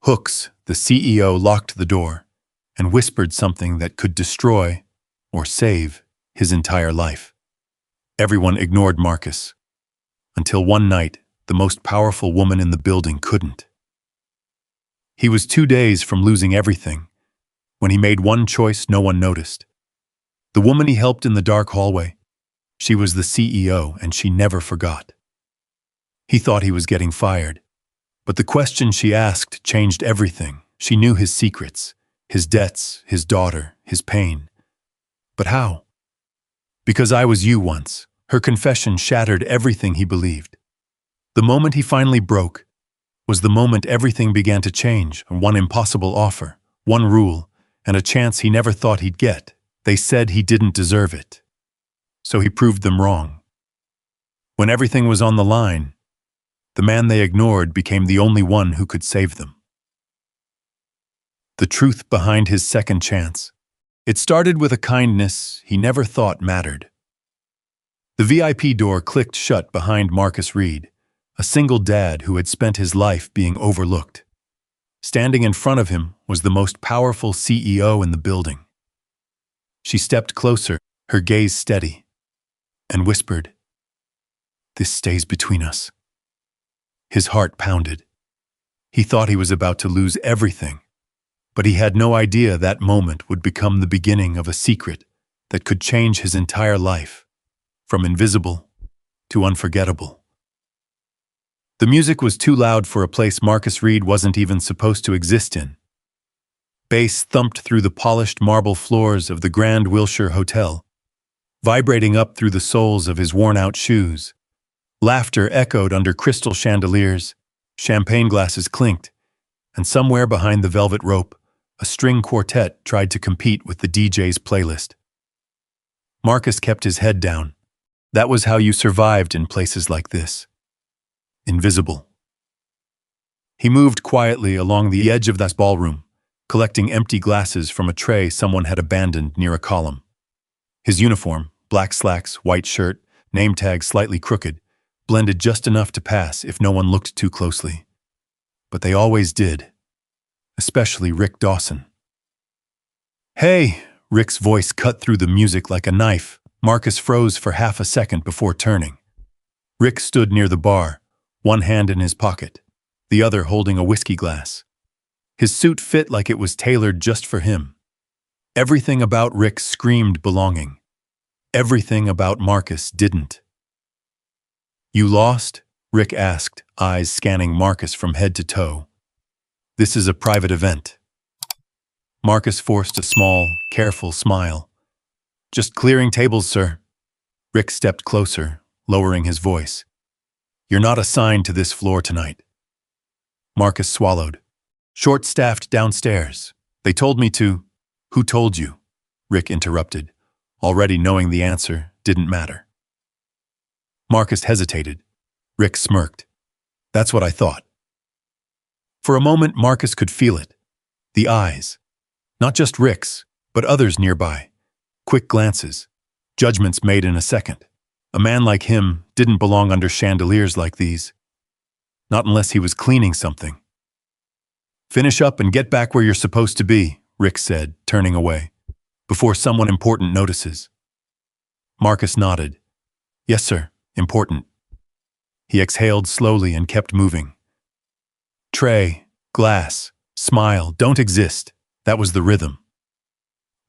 Hooks, the CEO, locked the door and whispered something that could destroy or save his entire life. Everyone ignored Marcus, until one night, the most powerful woman in the building couldn't. He was 2 days from losing everything when he made one choice no one noticed. The woman he helped in the dark hallway, she was the CEO and she never forgot. He thought he was getting fired, but the question she asked changed everything. She knew his secrets, his debts, his daughter, his pain. But how? Because I was you once. Her confession shattered everything he believed. The moment he finally broke was the moment everything began to change. One impossible offer, one rule, and a chance he never thought he'd get. They said he didn't deserve it. So he proved them wrong. When everything was on the line, the man they ignored became the only one who could save them. The truth behind his second chance. It started with a kindness he never thought mattered. The VIP door clicked shut behind Marcus Reed, a single dad who had spent his life being overlooked. Standing in front of him was the most powerful CEO in the building. She stepped closer, her gaze steady, and whispered, "This stays between us." His heart pounded. He thought he was about to lose everything, but he had no idea that moment would become the beginning of a secret that could change his entire life, from invisible to unforgettable. The music was too loud for a place Marcus Reed wasn't even supposed to exist in. Bass thumped through the polished marble floors of the Grand Wilshire Hotel, vibrating up through the soles of his worn-out shoes. Laughter echoed under crystal chandeliers, champagne glasses clinked, and somewhere behind the velvet rope, a string quartet tried to compete with the DJ's playlist. Marcus kept his head down. That was how you survived in places like this. Invisible. He moved quietly along the edge of that ballroom, collecting empty glasses from a tray someone had abandoned near a column. His uniform, black slacks, white shirt, name tag slightly crooked, blended just enough to pass if no one looked too closely. But they always did, especially Rick Dawson. "Hey!" Rick's voice cut through the music like a knife. Marcus froze for half a second before turning. Rick stood near the bar, one hand in his pocket, the other holding a whiskey glass. His suit fit like it was tailored just for him. Everything about Rick screamed belonging. Everything about Marcus didn't. "You lost?" Rick asked, eyes scanning Marcus from head to toe. "This is a private event." Marcus forced a small, careful smile. "Just clearing tables, sir." Rick stepped closer, lowering his voice. "You're not assigned to this floor tonight." Marcus swallowed. "Short-staffed downstairs. They told me to—" "Who told you?" Rick interrupted, already knowing the answer didn't matter. Marcus hesitated. Rick smirked. "That's what I thought." For a moment, Marcus could feel it. The eyes. Not just Rick's, but others nearby. Quick glances. Judgments made in a second. A man like him didn't belong under chandeliers like these. Not unless he was cleaning something. "Finish up and get back where you're supposed to be," Rick said, turning away, "before someone important notices." Marcus nodded. "Yes, sir, important." He exhaled slowly and kept moving. Tray, glass, smile, don't exist. That was the rhythm.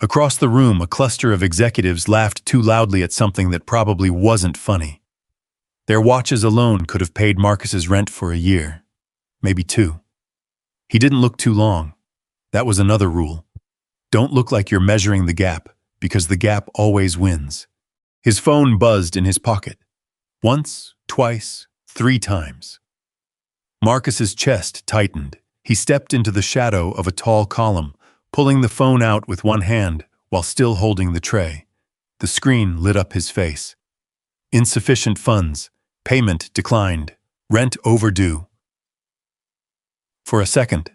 Across the room, a cluster of executives laughed too loudly at something that probably wasn't funny. Their watches alone could have paid Marcus's rent for a year, maybe 2. He didn't look too long. That was another rule. Don't look like you're measuring the gap, because the gap always wins. His phone buzzed in his pocket. Once, twice, 3 times. Marcus's chest tightened. He stepped into the shadow of a tall column, pulling the phone out with one hand while still holding the tray. The screen lit up his face. Insufficient funds. Payment declined. Rent overdue. For a second,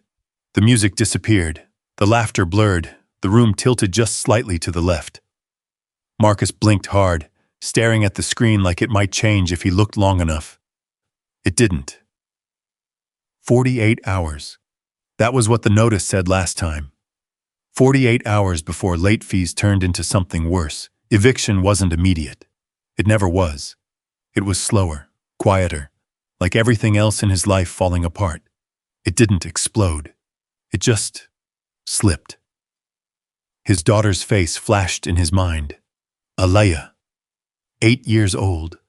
the music disappeared. The laughter blurred. The room tilted just slightly to the left. Marcus blinked hard, staring at the screen like it might change if he looked long enough. It didn't. 48 hours. That was what the notice said last time. 48 hours before late fees turned into something worse. Eviction wasn't immediate. It never was. It was slower, quieter, like everything else in his life falling apart. It didn't explode. It just slipped. His daughter's face flashed in his mind. Alaya, 8 years old,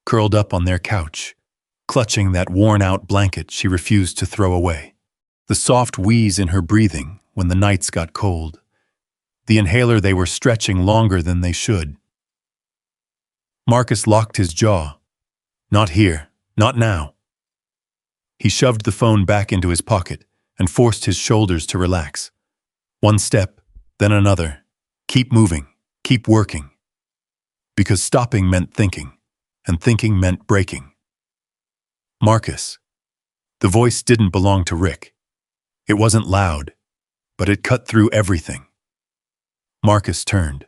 curled up on their couch, clutching that worn-out blanket she refused to throw away. The soft wheeze in her breathing when the nights got cold. The inhaler they were stretching longer than they should. Marcus locked his jaw. Not here, not now. He shoved the phone back into his pocket and forced his shoulders to relax. One step, then another. Keep moving, keep working. Because stopping meant thinking, and thinking meant breaking. Marcus. The voice didn't belong to Rick. It wasn't loud, but it cut through everything. Marcus turned.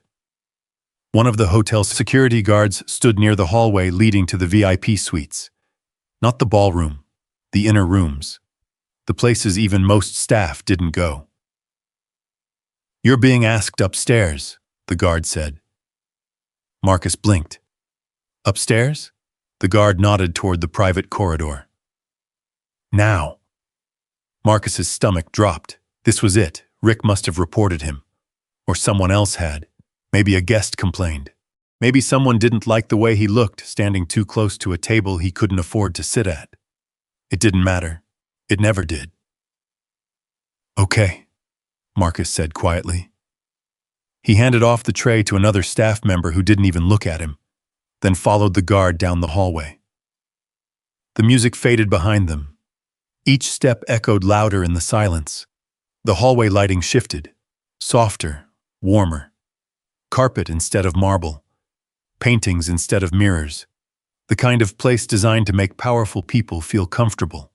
One of the hotel's security guards stood near the hallway leading to the VIP suites. Not the ballroom, the inner rooms. The places even most staff didn't go. "You're being asked upstairs," the guard said. Marcus blinked. "Upstairs?" The guard nodded toward the private corridor. "Now." Marcus's stomach dropped. This was it. Rick must have reported him. Or someone else had. Maybe a guest complained. Maybe someone didn't like the way he looked, standing too close to a table he couldn't afford to sit at. It didn't matter. It never did. "Okay," Marcus said quietly. He handed off the tray to another staff member who didn't even look at him, then followed the guard down the hallway. The music faded behind them. Each step echoed louder in the silence. The hallway lighting shifted, softer, warmer. Carpet instead of marble. Paintings instead of mirrors. The kind of place designed to make powerful people feel comfortable.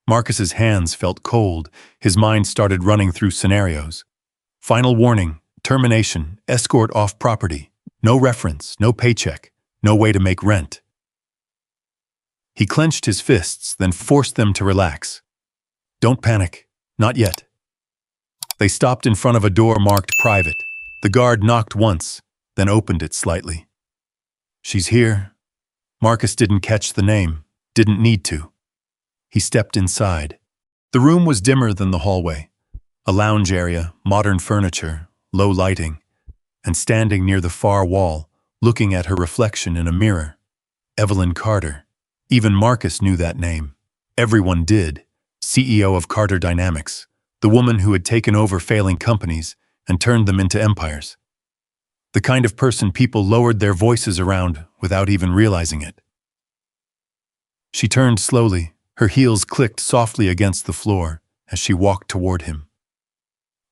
Marcus's hands felt cold. His mind started running through scenarios. Final warning, termination, escort off property. No reference, no paycheck, no way to make rent. He clenched his fists, then forced them to relax. "Don't panic. Not yet." They stopped in front of a door marked private. The guard knocked once, then opened it slightly. "She's here." Marcus didn't catch the name, didn't need to. He stepped inside. The room was dimmer than the hallway. A lounge area, modern furniture, low lighting, and standing near the far wall, looking at her reflection in a mirror. Evelyn Carter. Even Marcus knew that name. Everyone did. CEO of Carter Dynamics. The woman who had taken over failing companies and turned them into empires. The kind of person people lowered their voices around without even realizing it. She turned slowly. Her heels clicked softly against the floor as she walked toward him.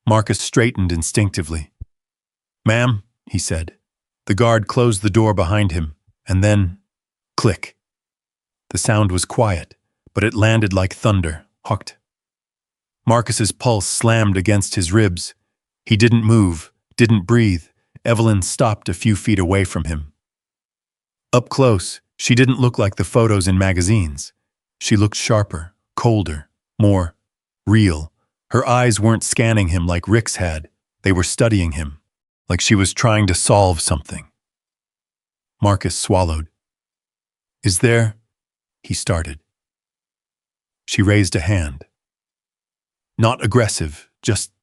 Marcus straightened instinctively. "Ma'am," he said. The guard closed the door behind him, and then, click. The sound was quiet, but it landed like thunder, hucked. Marcus's pulse slammed against his ribs. He didn't move, didn't breathe. Evelyn stopped a few feet away from him. Up close, she didn't look like the photos in magazines. She looked sharper, colder, more real. Her eyes weren't scanning him like Rick's had. They were studying him, like she was trying to solve something. Marcus swallowed. "Is there?" he started. She raised a hand. "Not aggressive, just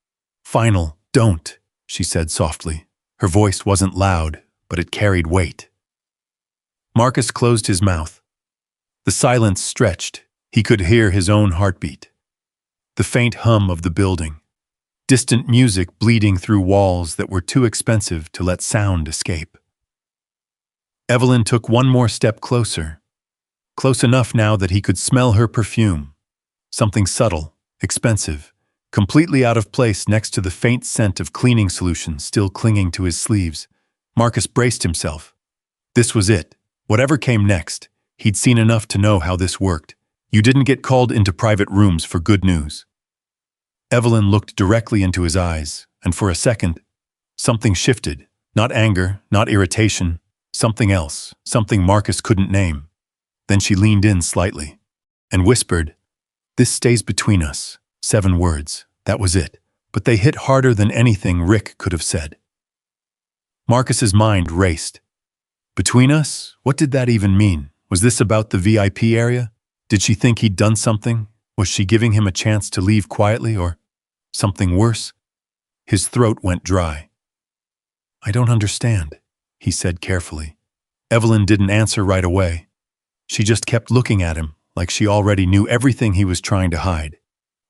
final, don't," she said softly. Her voice wasn't loud, but it carried weight. Marcus closed his mouth. The silence stretched. He could hear his own heartbeat. The faint hum of the building. Distant music bleeding through walls that were too expensive to let sound escape. Evelyn took one more step closer. Close enough now that he could smell her perfume. Something subtle, expensive, completely out of place next to the faint scent of cleaning solution still clinging to his sleeves. Marcus braced himself. This was it. Whatever came next, he'd seen enough to know how this worked. You didn't get called into private rooms for good news. Evelyn looked directly into his eyes, and for a second, something shifted. Not anger, not irritation, something else, something Marcus couldn't name. Then she leaned in slightly and whispered, "This stays between us. 7 words, that was it. But they hit harder than anything Rick could have said. Marcus's mind raced. Between us? What did that even mean? Was this about the VIP area? Did she think he'd done something? Was she giving him a chance to leave quietly, or something worse? His throat went dry. I don't understand, he said carefully. Evelyn didn't answer right away. She just kept looking at him, like she already knew everything he was trying to hide.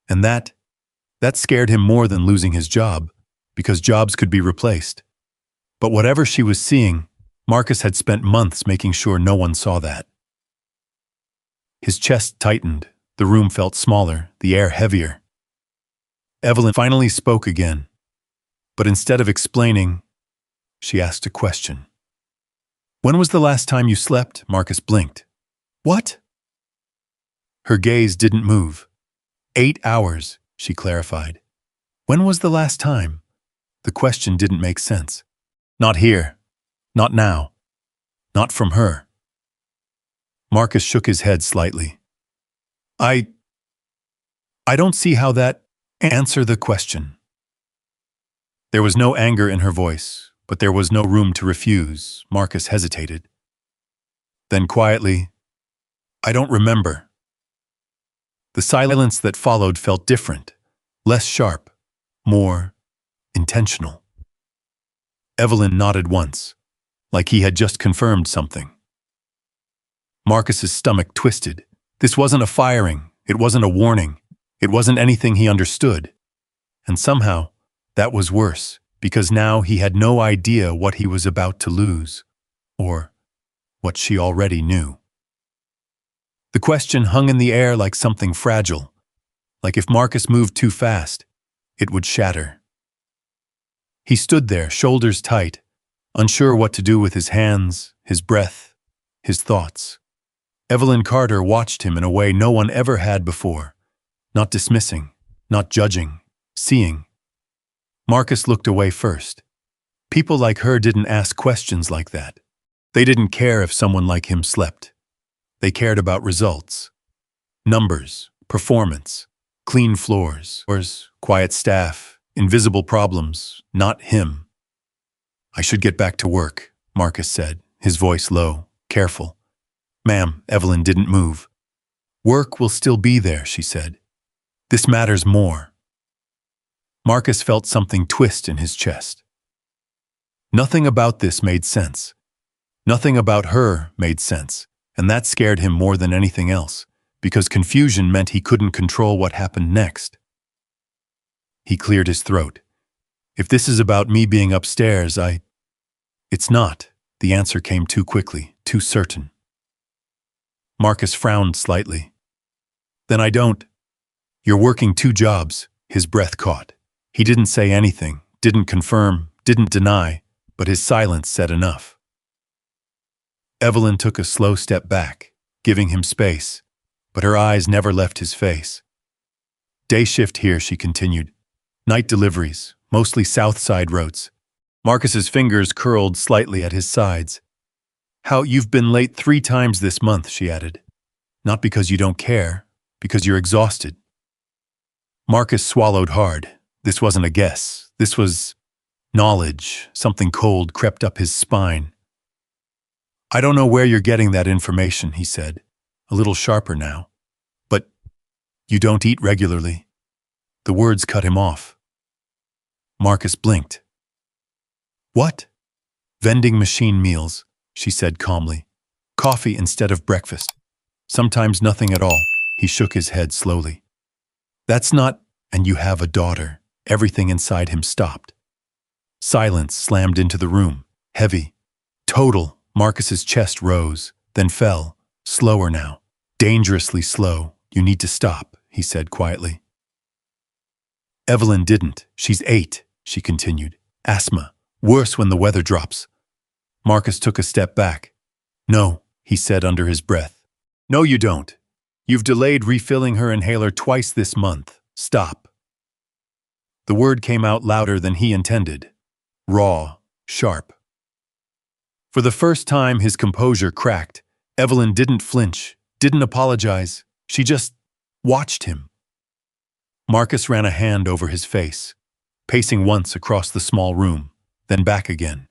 And that scared him more than losing his job, because jobs could be replaced. But whatever she was seeing, Marcus had spent months making sure no one saw that. His chest tightened, the room felt smaller, the air heavier. Evelyn finally spoke again, but instead of explaining, she asked a question. When was the last time you slept? Marcus blinked. What? Her gaze didn't move. 8 hours, she clarified. When was the last time? The question didn't make sense. Not here. Not now. Not from her. Marcus shook his head slightly. I don't see how that. Answer the question. There was no anger in her voice, but there was no room to refuse. Marcus hesitated. Then quietly, I don't remember. The silence that followed felt different, less sharp, more intentional. Evelyn nodded once, like he had just confirmed something. Marcus's stomach twisted. This wasn't a firing, it wasn't a warning, it wasn't anything he understood. And somehow, that was worse, because now he had no idea what he was about to lose, or what she already knew. The question hung in the air like something fragile, like if Marcus moved too fast, it would shatter. He stood there, shoulders tight, unsure what to do with his hands, his breath, his thoughts. Evelyn Carter watched him in a way no one ever had before, not dismissing, not judging, seeing. Marcus looked away first. People like her didn't ask questions like that. They didn't care if someone like him slept. They cared about results. Numbers, performance, clean floors, quiet staff, invisible problems, not him. I should get back to work, Marcus said, his voice low, careful. Ma'am, Evelyn didn't move. Work will still be there, she said. This matters more. Marcus felt something twist in his chest. Nothing about this made sense. Nothing about her made sense, and that scared him more than anything else, because confusion meant he couldn't control what happened next. He cleared his throat. If this is about me being upstairs, It's not. The answer came too quickly, too certain. Marcus frowned slightly. Then I don't. You're working 2 jobs, his breath caught. He didn't say anything, didn't confirm, didn't deny, but his silence said enough. Evelyn took a slow step back, giving him space, but her eyes never left his face. Day shift here, she continued. Night deliveries, mostly South Side routes. Marcus's fingers curled slightly at his sides. How you've been late 3 times this month, she added. Not because you don't care, because you're exhausted. Marcus swallowed hard. This wasn't a guess. This was knowledge. Something cold crept up his spine. I don't know where you're getting that information, he said, a little sharper now. But you don't eat regularly. The words cut him off. Marcus blinked. What? Vending machine meals, she said calmly. Coffee instead of breakfast. Sometimes nothing at all. He shook his head slowly. That's not, and you have a daughter. Everything inside him stopped. Silence slammed into the room, heavy, total. Marcus's chest rose, then fell, slower now, dangerously slow. You need to stop, he said quietly. Evelyn didn't. She's 8, she continued. Asthma. Worse when the weather drops. Marcus took a step back. No, he said under his breath. No, you don't. You've delayed refilling her inhaler twice this month. Stop. The word came out louder than he intended. Raw, sharp. For the first time, his composure cracked. Evelyn didn't flinch, didn't apologize. She just watched him. Marcus ran a hand over his face, pacing once across the small room, then back again.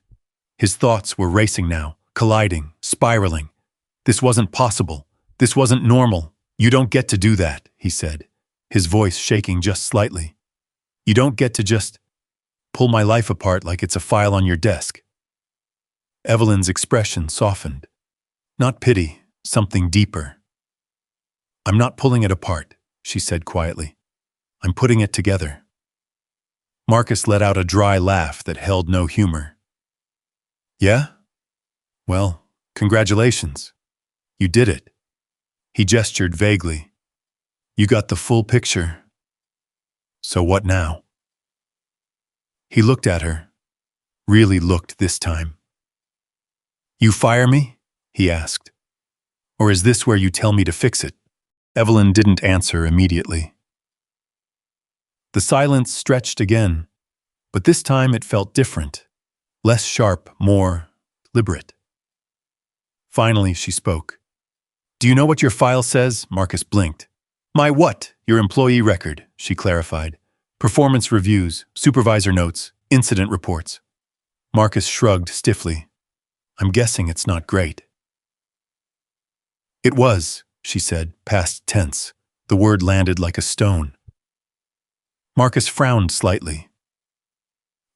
His thoughts were racing now, colliding, spiraling. This wasn't possible. This wasn't normal. You don't get to do that, he said, his voice shaking just slightly. You don't get to just pull my life apart like it's a file on your desk. Evelyn's expression softened. Not pity, something deeper. I'm not pulling it apart, she said quietly. I'm putting it together. Marcus let out a dry laugh that held no humor. Yeah? Well, congratulations. You did it. He gestured vaguely. You got the full picture. So what now? He looked at her. Really looked this time. You fire me? He asked. Or is this where you tell me to fix it? Evelyn didn't answer immediately. The silence stretched again, but this time it felt different, less sharp, more deliberate. Finally, she spoke. Do you know what your file says? Marcus blinked. My what? Your employee record, she clarified. Performance reviews, supervisor notes, incident reports. Marcus shrugged stiffly. I'm guessing it's not great. It was, she said, past tense. The word landed like a stone. Marcus frowned slightly.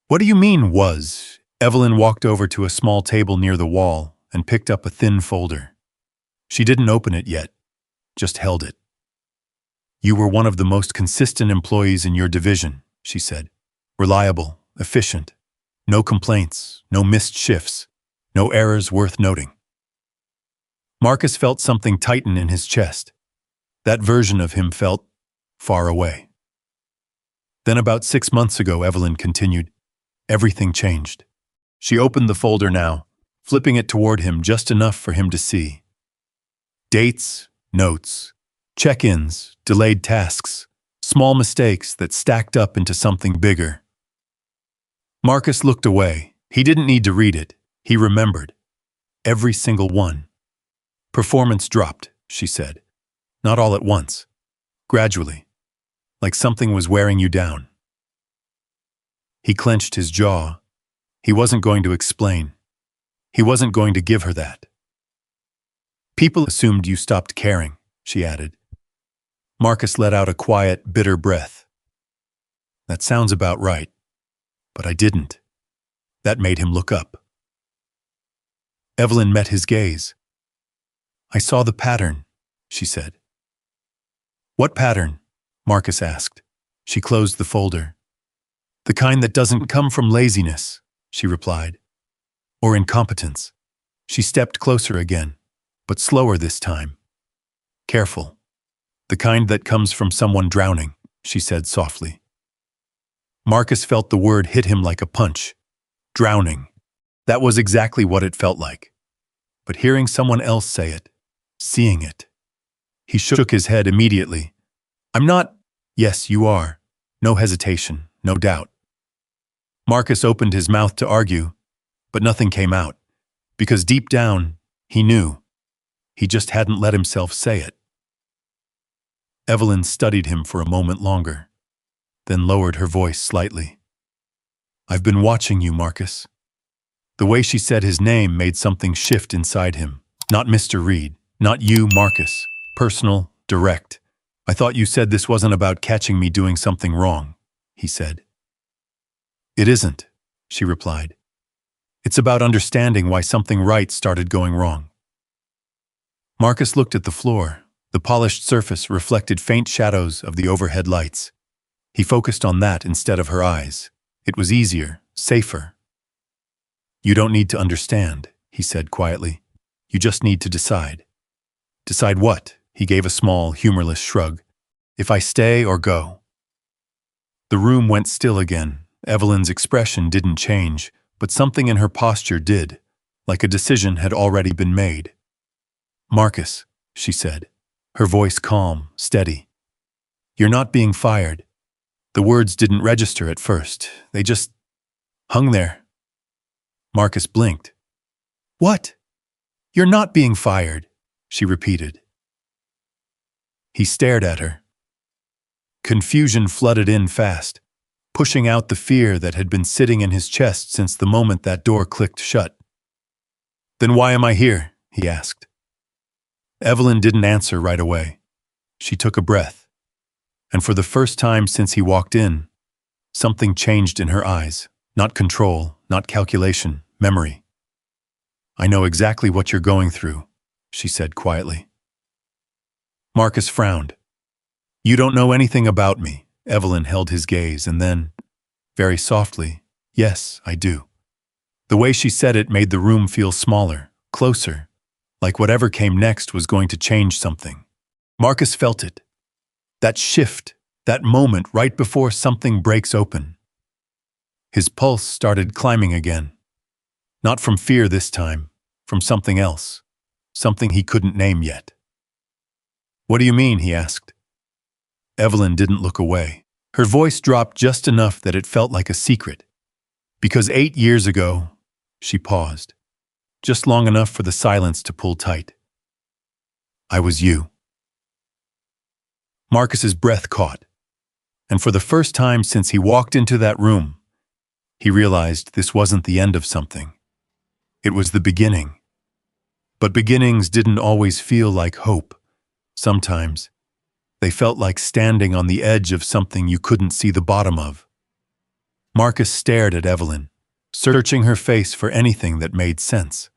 What do you mean, was? Evelyn walked over to a small table near the wall and picked up a thin folder. She didn't open it yet, just held it. You were one of the most consistent employees in your division, she said. Reliable, efficient. No complaints, no missed shifts, no errors worth noting. Marcus felt something tighten in his chest. That version of him felt far away. Then about 6 months ago, Evelyn continued, everything changed. She opened the folder now, flipping it toward him just enough for him to see. Dates, notes, check-ins, delayed tasks, small mistakes that stacked up into something bigger. Marcus looked away. He didn't need to read it. He remembered. Every single one. Performance dropped, she said. Not all at once. Gradually. Like something was wearing you down. He clenched his jaw. He wasn't going to explain. He wasn't going to give her that. People assumed you stopped caring, she added. Marcus let out a quiet, bitter breath. That sounds about right. But I didn't. That made him look up. Evelyn met his gaze. I saw the pattern, she said. What pattern? Marcus asked. She closed the folder. The kind that doesn't come from laziness, she replied. Or incompetence. She stepped closer again, but slower this time. Careful. The kind that comes from someone drowning, she said softly. Marcus felt the word hit him like a punch. Drowning. That was exactly what it felt like. But hearing someone else say it, seeing it. He shook his head immediately. I'm not. Yes, you are. No hesitation, no doubt. Marcus opened his mouth to argue, but nothing came out, because deep down, he knew. He just hadn't let himself say it. Evelyn studied him for a moment longer, then lowered her voice slightly. I've been watching you, Marcus. The way she said his name made something shift inside him. Not Mr. Reed, not you, Marcus. Personal, direct. I thought you said this wasn't about catching me doing something wrong, he said. It isn't, she replied. It's about understanding why something right started going wrong. Marcus looked at the floor. The polished surface reflected faint shadows of the overhead lights. He focused on that instead of her eyes. It was easier, safer. You don't need to understand, he said quietly. You just need to decide. Decide what? He gave a small, humorless shrug. If I stay or go. The room went still again. Evelyn's expression didn't change, but something in her posture did, like a decision had already been made. Marcus, she said, her voice calm, steady. You're not being fired. The words didn't register at first. They just hung there. Marcus blinked. What? You're not being fired, she repeated. He stared at her. Confusion flooded in fast, pushing out the fear that had been sitting in his chest since the moment that door clicked shut. "Then why am I here?" he asked. Evelyn didn't answer right away. She took a breath, and for the first time since he walked in, something changed in her eyes. Not control, not calculation, memory. "I know exactly what you're going through," she said quietly. Marcus frowned. "You don't know anything about me." Evelyn held his gaze, and then, very softly, "Yes, I do." The way she said it made the room feel smaller, closer, like whatever came next was going to change something. Marcus felt it. That shift, that moment right before something breaks open. His pulse started climbing again. Not from fear this time, from something else, something he couldn't name yet. "What do you mean?" he asked. Evelyn didn't look away. Her voice dropped just enough that it felt like a secret. "Because 8 years ago," she paused, just long enough for the silence to pull tight. "I was you." Marcus's breath caught, and for the first time since he walked into that room, he realized this wasn't the end of something. It was the beginning. But beginnings didn't always feel like hope. Sometimes, they felt like standing on the edge of something you couldn't see the bottom of. Marcus stared at Evelyn, searching her face for anything that made sense.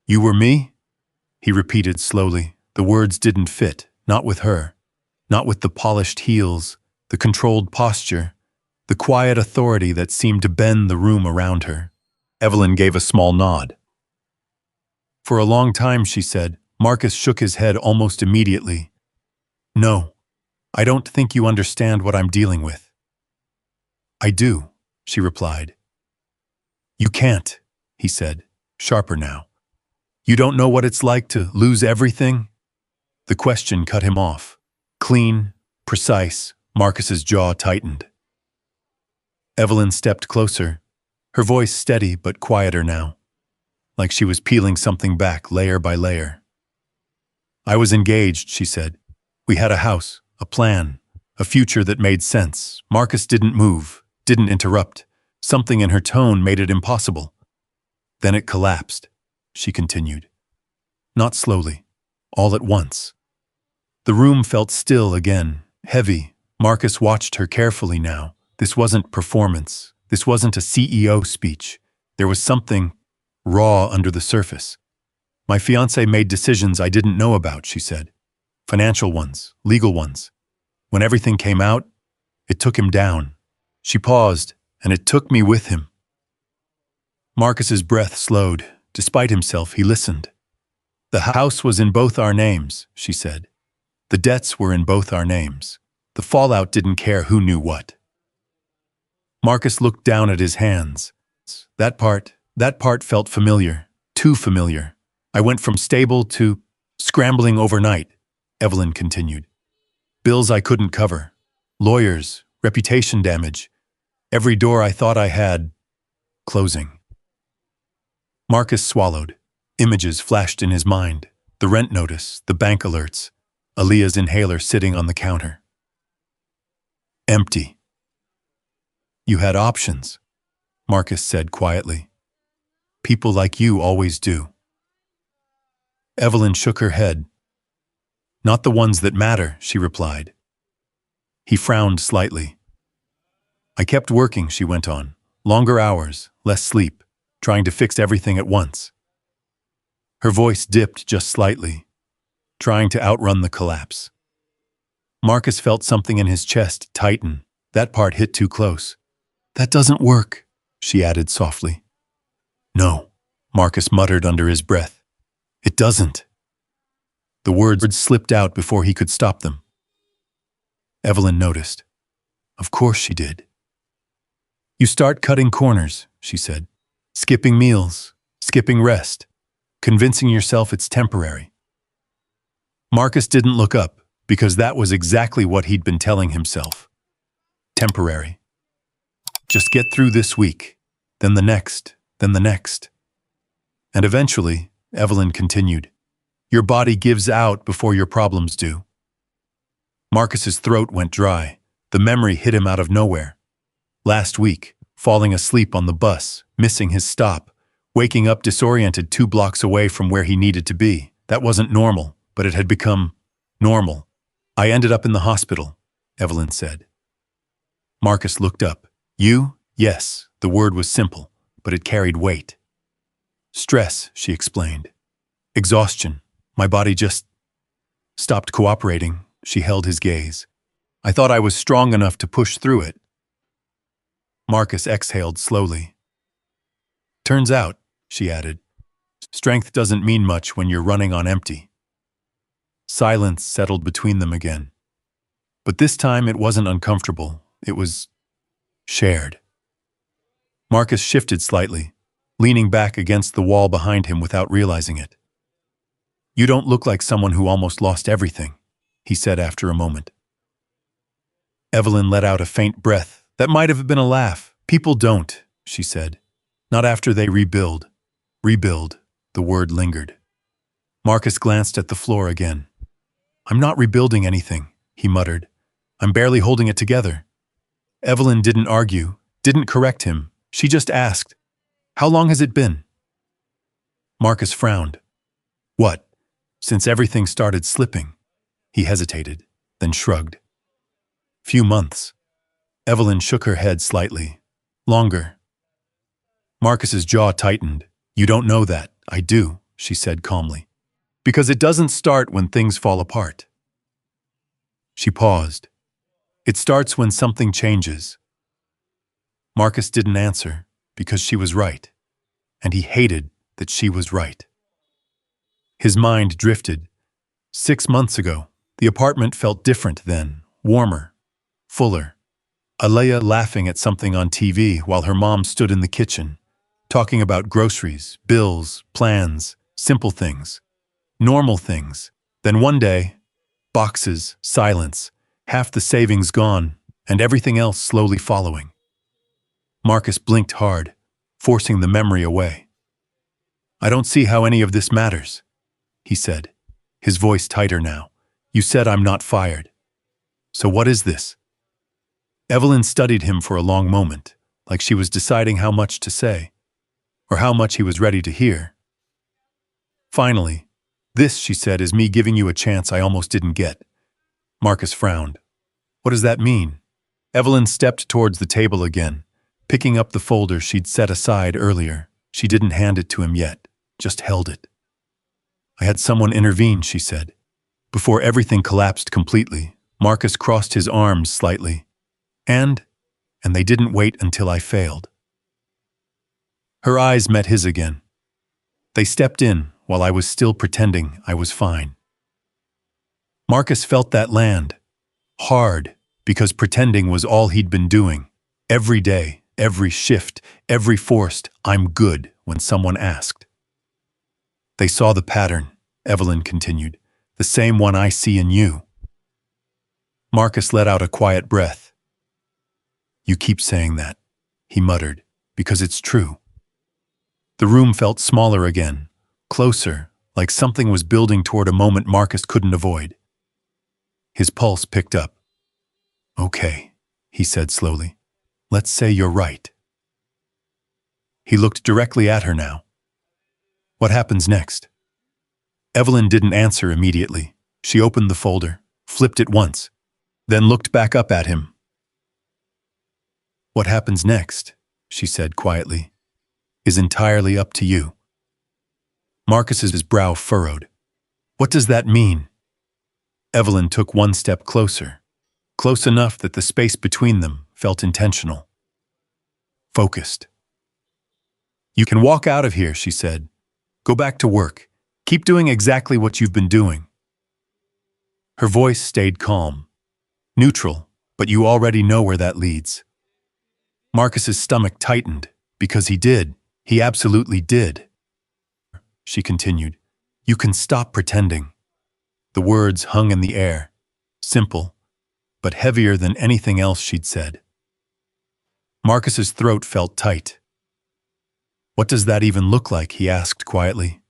"You were me?" he repeated slowly. The words didn't fit, not with her, not with the polished heels, the controlled posture, the quiet authority that seemed to bend the room around her. Evelyn gave a small nod. "For a long time," she said. Marcus shook his head almost immediately. "No, I don't think you understand what I'm dealing with." "I do," she replied. "You can't," he said, sharper now. "You don't know what it's like to lose everything?" The question cut him off. Clean, precise, Marcus's jaw tightened. Evelyn stepped closer, her voice steady but quieter now, like she was peeling something back layer by layer. "I was engaged," she said. "We had a house, a plan, a future that made sense." Marcus didn't move, didn't interrupt. Something in her tone made it impossible. "Then it collapsed," she continued. Not slowly, all at once. The room felt still again, heavy. Marcus watched her carefully now. This wasn't performance. This wasn't a CEO speech. There was something raw under the surface. "My fiancé made decisions I didn't know about," she said. "Financial ones, legal ones. When everything came out, it took him down." She paused, "And it took me with him." Marcus's breath slowed. Despite himself, he listened. "The house was in both our names," she said. "The debts were in both our names. The fallout didn't care who knew what." Marcus looked down at his hands. That part felt familiar, too familiar. "I went from stable to scrambling overnight," Evelyn continued. "Bills I couldn't cover, lawyers, reputation damage, every door I thought I had, closing." Marcus swallowed. Images flashed in his mind. The rent notice, the bank alerts, Aaliyah's inhaler sitting on the counter. Empty. "You had options," Marcus said quietly. "People like you always do." Evelyn shook her head. "Not the ones that matter," she replied. He frowned slightly. "I kept working," she went on. "Longer hours, less sleep, trying to fix everything at once." Her voice dipped just slightly, trying to outrun the collapse. Marcus felt something in his chest tighten. That part hit too close. "That doesn't work," she added softly. "No," Marcus muttered under his breath. "It doesn't." The words slipped out before he could stop them. Evelyn noticed. Of course she did. "You start cutting corners," she said. "Skipping meals, skipping rest, convincing yourself it's temporary." Marcus didn't look up, because that was exactly what he'd been telling himself. Temporary. Just get through this week, then the next, then the next. And eventually, Evelyn continued, your body gives out before your problems do. Marcus's throat went dry. The memory hit him out of nowhere. Last week, falling asleep on the bus, missing his stop, waking up disoriented 2 blocks away from where he needed to be. That wasn't normal, but it had become normal. I ended up in the hospital, Evelyn said. Marcus looked up. You? Yes, the word was simple, but it carried weight. Stress, she explained. Exhaustion. My body just stopped cooperating. She held his gaze. I thought I was strong enough to push through it. Marcus exhaled slowly. Turns out, she added, strength doesn't mean much when you're running on empty. Silence settled between them again. But this time it wasn't uncomfortable. It was shared. Marcus shifted slightly, leaning back against the wall behind him without realizing it. You don't look like someone who almost lost everything, he said after a moment. Evelyn let out a faint breath that might have been a laugh. People don't, she said. Not after they rebuild. Rebuild, the word lingered. Marcus glanced at the floor again. I'm not rebuilding anything, he muttered. I'm barely holding it together. Evelyn didn't argue, didn't correct him. She just asked, how long has it been? Marcus frowned. What? Since everything started slipping. He hesitated, then shrugged. Few months. Evelyn shook her head slightly. Longer. Marcus's jaw tightened. You don't know that. I do, she said calmly. Because it doesn't start when things fall apart. She paused. It starts when something changes. Marcus didn't answer because she was right, and he hated that she was right. His mind drifted. 6 months ago, the apartment felt different then, warmer, fuller. Alea laughing at something on TV while her mom stood in the kitchen, talking about groceries, bills, plans, simple things, normal things. Then one day, boxes, silence, half the savings gone, and everything else slowly following. Marcus blinked hard, forcing the memory away. I don't see how any of this matters, he said, his voice tighter now. You said I'm not fired. So what is this? Evelyn studied him for a long moment, like she was deciding how much to say, or how much he was ready to hear. Finally, this, she said, is me giving you a chance I almost didn't get. Marcus frowned. What does that mean? Evelyn stepped towards the table again, picking up the folder she'd set aside earlier. She didn't hand it to him yet, just held it. I had someone intervene, she said. Before everything collapsed completely, Marcus crossed his arms slightly. And they didn't wait until I failed. Her eyes met his again. They stepped in while I was still pretending I was fine. Marcus felt that land. Hard, because pretending was all he'd been doing. Every day, every shift, every forced, I'm good, when someone asked. They saw the pattern, Evelyn continued, the same one I see in you. Marcus let out a quiet breath. You keep saying that, he muttered, because it's true. The room felt smaller again, closer, like something was building toward a moment Marcus couldn't avoid. His pulse picked up. Okay, he said slowly. Let's say you're right. He looked directly at her now. What happens next? Evelyn didn't answer immediately. She opened the folder, flipped it once, then looked back up at him. What happens next, she said quietly, is entirely up to you. Marcus's brow furrowed. What does that mean? Evelyn took one step closer, close enough that the space between them felt intentional. Focused. You can walk out of here, she said. Go back to work. Keep doing exactly what you've been doing. Her voice stayed calm, neutral, but you already know where that leads. Marcus's stomach tightened, because he did. He absolutely did. She continued, you can stop pretending. The words hung in the air, simple, but heavier than anything else she'd said. Marcus's throat felt tight. What does that even look like? He asked quietly.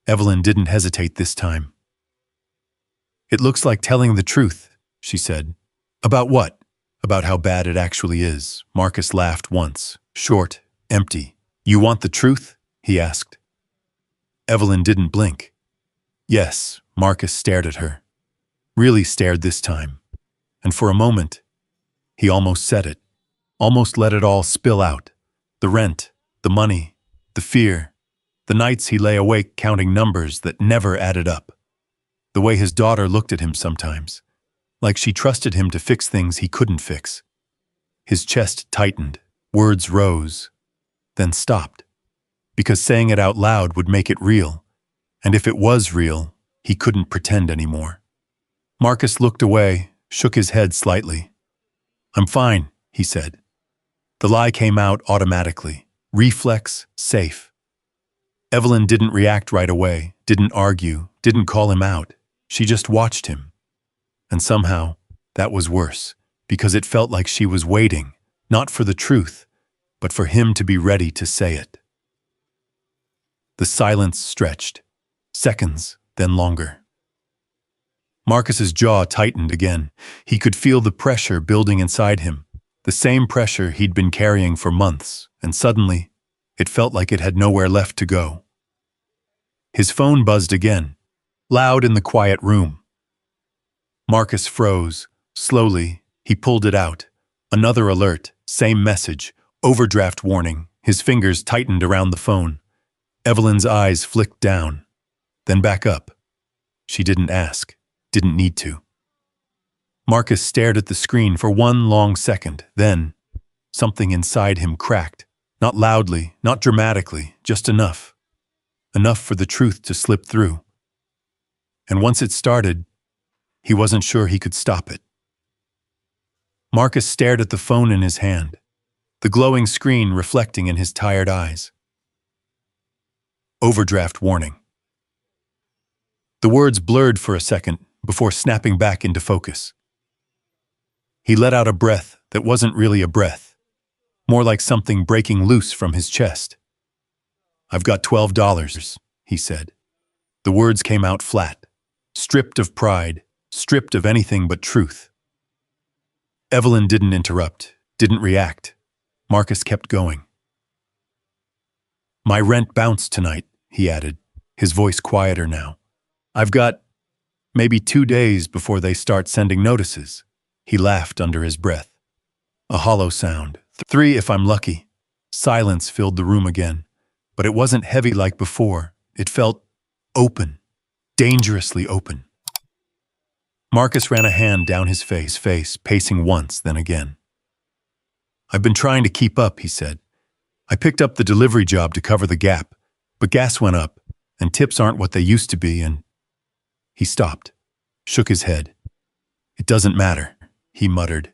Evelyn didn't hesitate this time. It looks like telling the truth, she said. About what? About how bad it actually is. Marcus laughed once, short, empty. You want the truth? He asked. Evelyn didn't blink. Yes, Marcus stared at her. Really stared this time. And for a moment, he almost said it. Almost let it all spill out. The rent, the money, the fear, the nights he lay awake counting numbers that never added up. The way his daughter looked at him sometimes, like she trusted him to fix things he couldn't fix. His chest tightened, words rose, then stopped, because saying it out loud would make it real, and if it was real, he couldn't pretend anymore. Marcus looked away, shook his head slightly. I'm fine, he said. The lie came out automatically, reflex, safe. Evelyn didn't react right away, didn't argue, didn't call him out. She just watched him. And somehow, that was worse, because it felt like she was waiting, not for the truth, but for him to be ready to say it. The silence stretched, seconds, then longer. Marcus's jaw tightened again. He could feel the pressure building inside him, the same pressure he'd been carrying for months, and suddenly, it felt like it had nowhere left to go. His phone buzzed again, loud in the quiet room. Marcus froze. Slowly, he pulled it out. Another alert, same message, overdraft warning. His fingers tightened around the phone. Evelyn's eyes flicked down, then back up. She didn't ask, didn't need to. Marcus stared at the screen for one long second, then something inside him cracked. Not loudly, not dramatically, just enough. Enough for the truth to slip through. And once it started, he wasn't sure he could stop it. Marcus stared at the phone in his hand, the glowing screen reflecting in his tired eyes. Overdraft warning. The words blurred for a second before snapping back into focus. He let out a breath that wasn't really a breath, more like something breaking loose from his chest. I've got $12, he said. The words came out flat, stripped of pride, stripped of anything but truth. Evelyn didn't interrupt, didn't react. Marcus kept going. My rent bounced tonight, he added, his voice quieter now. I've got maybe 2 days before they start sending notices. He laughed under his breath. A hollow sound. 3 if I'm lucky. Silence filled the room again, but it wasn't heavy like before. It felt open, dangerously open. Marcus ran a hand down his face, pacing once, then again. I've been trying to keep up, he said. I picked up the delivery job to cover the gap, but gas went up, and tips aren't what they used to be, and... He stopped, shook his head. It doesn't matter, he muttered.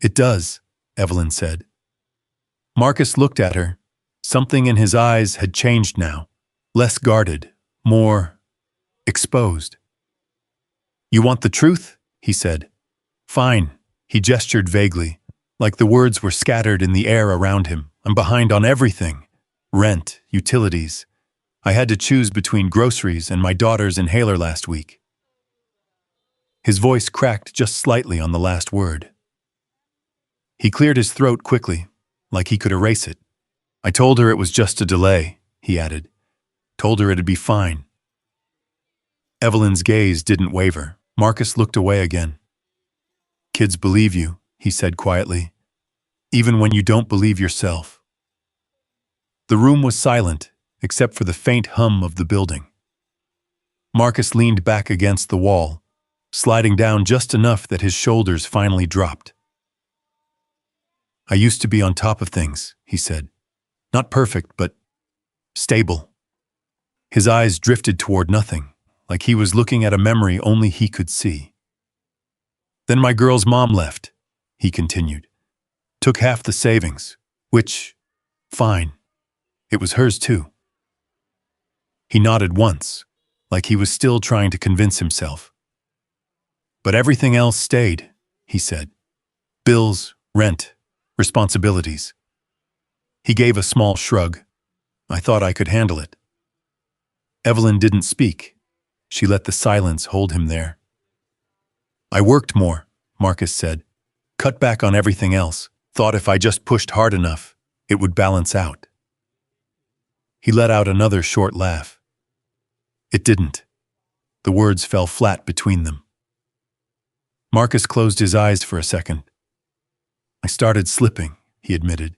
It does, Evelyn said. Marcus looked at her. Something in his eyes had changed now, less guarded, more exposed. You want the truth? He said. Fine, he gestured vaguely, like the words were scattered in the air around him. I'm behind on everything. Rent, utilities. I had to choose between groceries and my daughter's inhaler last week. His voice cracked just slightly on the last word. He cleared his throat quickly, like he could erase it. I told her it was just a delay, he added. Told her it'd be fine. Evelyn's gaze didn't waver. Marcus looked away again. Kids believe you, he said quietly, even when you don't believe yourself. The room was silent, except for the faint hum of the building. Marcus leaned back against the wall, sliding down just enough that his shoulders finally dropped. I used to be on top of things, he said. Not perfect, but stable. His eyes drifted toward nothing, like he was looking at a memory only he could see. Then my girl's mom left, he continued. Took half the savings, which, fine, it was hers too. He nodded once, like he was still trying to convince himself. But everything else stayed, he said. Bills, rent, responsibilities. He gave a small shrug. I thought I could handle it. Evelyn didn't speak. She let the silence hold him there. I worked more, Marcus said. Cut back on everything else. Thought if I just pushed hard enough, it would balance out. He let out another short laugh. It didn't. The words fell flat between them. Marcus closed his eyes for a second. I started slipping, he admitted.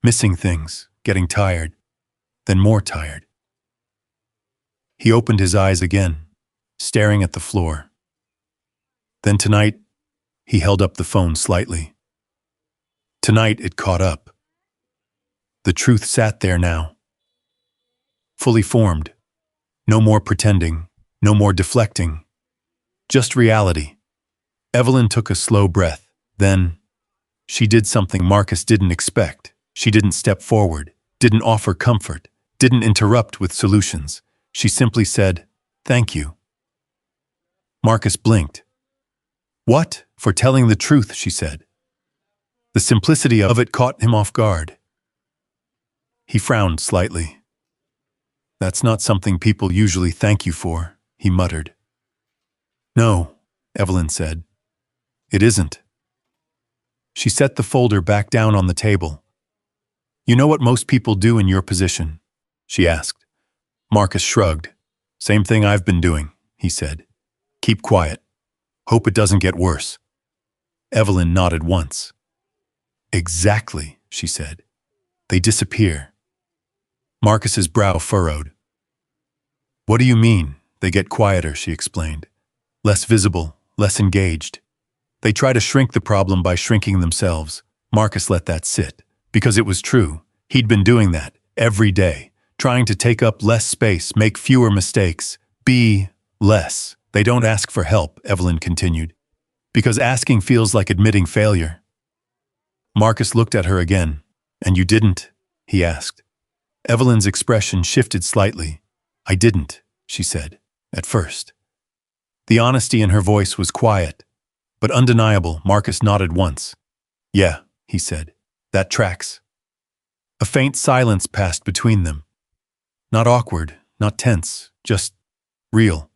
Missing things, getting tired, then more tired. He opened his eyes again, staring at the floor. Then tonight, he held up the phone slightly. Tonight it caught up. The truth sat there now. Fully formed. No more pretending, no more deflecting. Just reality. Evelyn took a slow breath. Then, she did something Marcus didn't expect. She didn't step forward, didn't offer comfort, didn't interrupt with solutions. She simply said, "Thank you." Marcus blinked. What? For telling the truth, she said. The simplicity of it caught him off guard. He frowned slightly. That's not something people usually thank you for, he muttered. No, Evelyn said. It isn't. She set the folder back down on the table. You know what most people do in your position? She asked. Marcus shrugged. Same thing I've been doing, he said. Keep quiet. Hope it doesn't get worse. Evelyn nodded once. Exactly, she said. They disappear. Marcus's brow furrowed. What do you mean? They get quieter, she explained. Less visible, less engaged. They try to shrink the problem by shrinking themselves. Marcus let that sit. Because it was true. He'd been doing that every day, trying to take up less space, make fewer mistakes, be less. They don't ask for help, Evelyn continued. Because asking feels like admitting failure. Marcus looked at her again. And you didn't? He asked. Evelyn's expression shifted slightly. I didn't, she said, at first. The honesty in her voice was quiet, but undeniable. Marcus nodded once. Yeah, he said. That tracks. A faint silence passed between them. Not awkward, not tense, just real.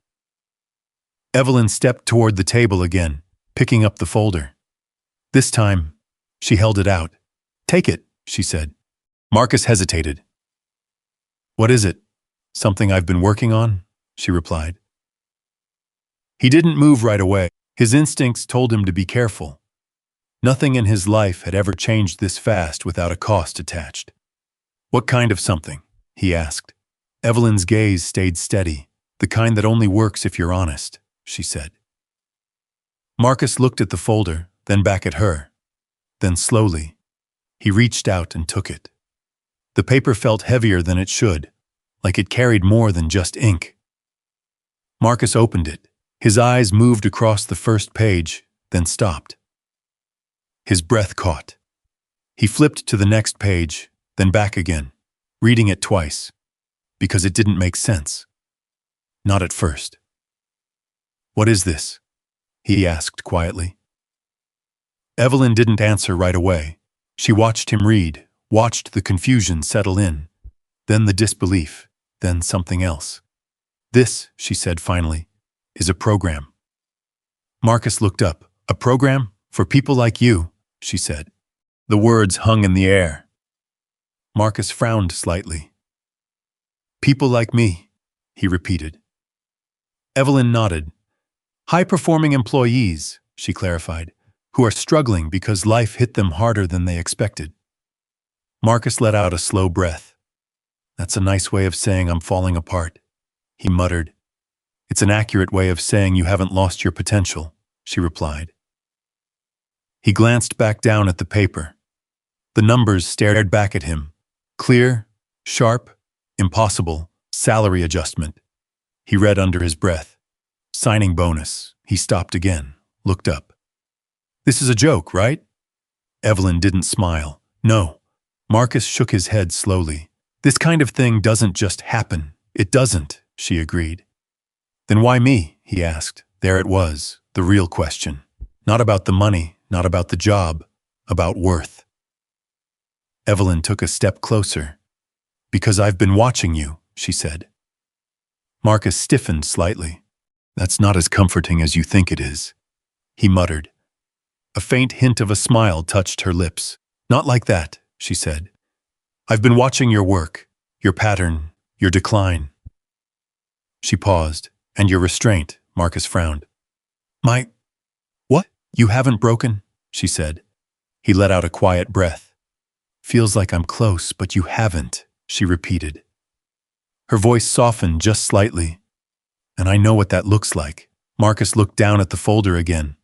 Evelyn stepped toward the table again, picking up the folder. This time, she held it out. Take it, she said. Marcus hesitated. What is it? Something I've been working on? She replied. He didn't move right away. His instincts told him to be careful. Nothing in his life had ever changed this fast without a cost attached. What kind of something? He asked. Evelyn's gaze stayed steady. The kind that only works if you're honest, she said. Marcus looked at the folder, then back at her. Then slowly, he reached out and took it. The paper felt heavier than it should, like it carried more than just ink. Marcus opened it. His eyes moved across the first page, then stopped. His breath caught. He flipped to the next page, then back again, reading it twice, because it didn't make sense. Not at first. What is this? He asked quietly. Evelyn didn't answer right away. She watched him read, watched the confusion settle in, then the disbelief, then something else. This, she said finally, is a program. Marcus looked up. A program? For people like you, she said. The words hung in the air. Marcus frowned slightly. People like me, he repeated. Evelyn nodded. High-performing employees, she clarified, who are struggling because life hit them harder than they expected. Marcus let out a slow breath. That's a nice way of saying I'm falling apart, he muttered. It's an accurate way of saying you haven't lost your potential, she replied. He glanced back down at the paper. The numbers stared back at him. Clear, sharp, impossible, salary adjustment. He read under his breath. Signing bonus. He stopped again, looked up. This is a joke, right? Evelyn didn't smile. No. Marcus shook his head slowly. This kind of thing doesn't just happen. It doesn't, she agreed. Then why me? He asked. There it was, the real question. Not about the money, not about the job, about worth. Evelyn took a step closer. Because I've been watching you, she said. Marcus stiffened slightly. That's not as comforting as you think it is, he muttered. A faint hint of a smile touched her lips. "Not like that," she said. "I've been watching your work, your pattern, your decline." She paused. "And your restraint," Marcus frowned. "My... what? You haven't broken?" she said. He let out a quiet breath. "Feels like I'm close, but you haven't," she repeated. Her voice softened just slightly. "And I know what that looks like." Marcus looked down at the folder again,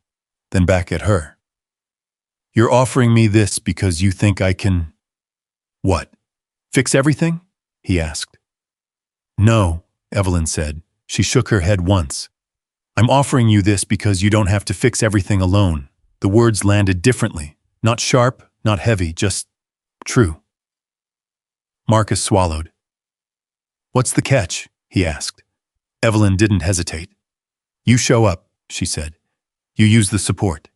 then back at her. "You're offering me this because you think I can..." "What? Fix everything?" he asked. "No," Evelyn said. She shook her head once. "I'm offering you this because you don't have to fix everything alone." The words landed differently. Not sharp, not heavy, just true. Marcus swallowed. "What's the catch?" he asked. Evelyn didn't hesitate. "You show up," she said. "You use the support.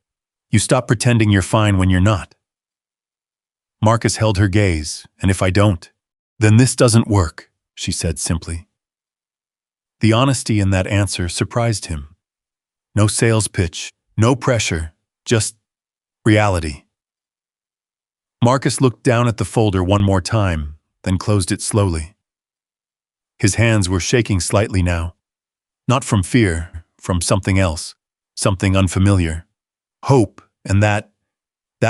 You stop pretending you're fine when you're not." Marcus held her gaze. "And if I don't?" "Then this doesn't work," she said simply. The honesty in that answer surprised him. No sales pitch, no pressure, just reality. Marcus looked down at the folder one more time, then closed it slowly. His hands were shaking slightly now. Not from fear, from something else, something unfamiliar. Hope, and that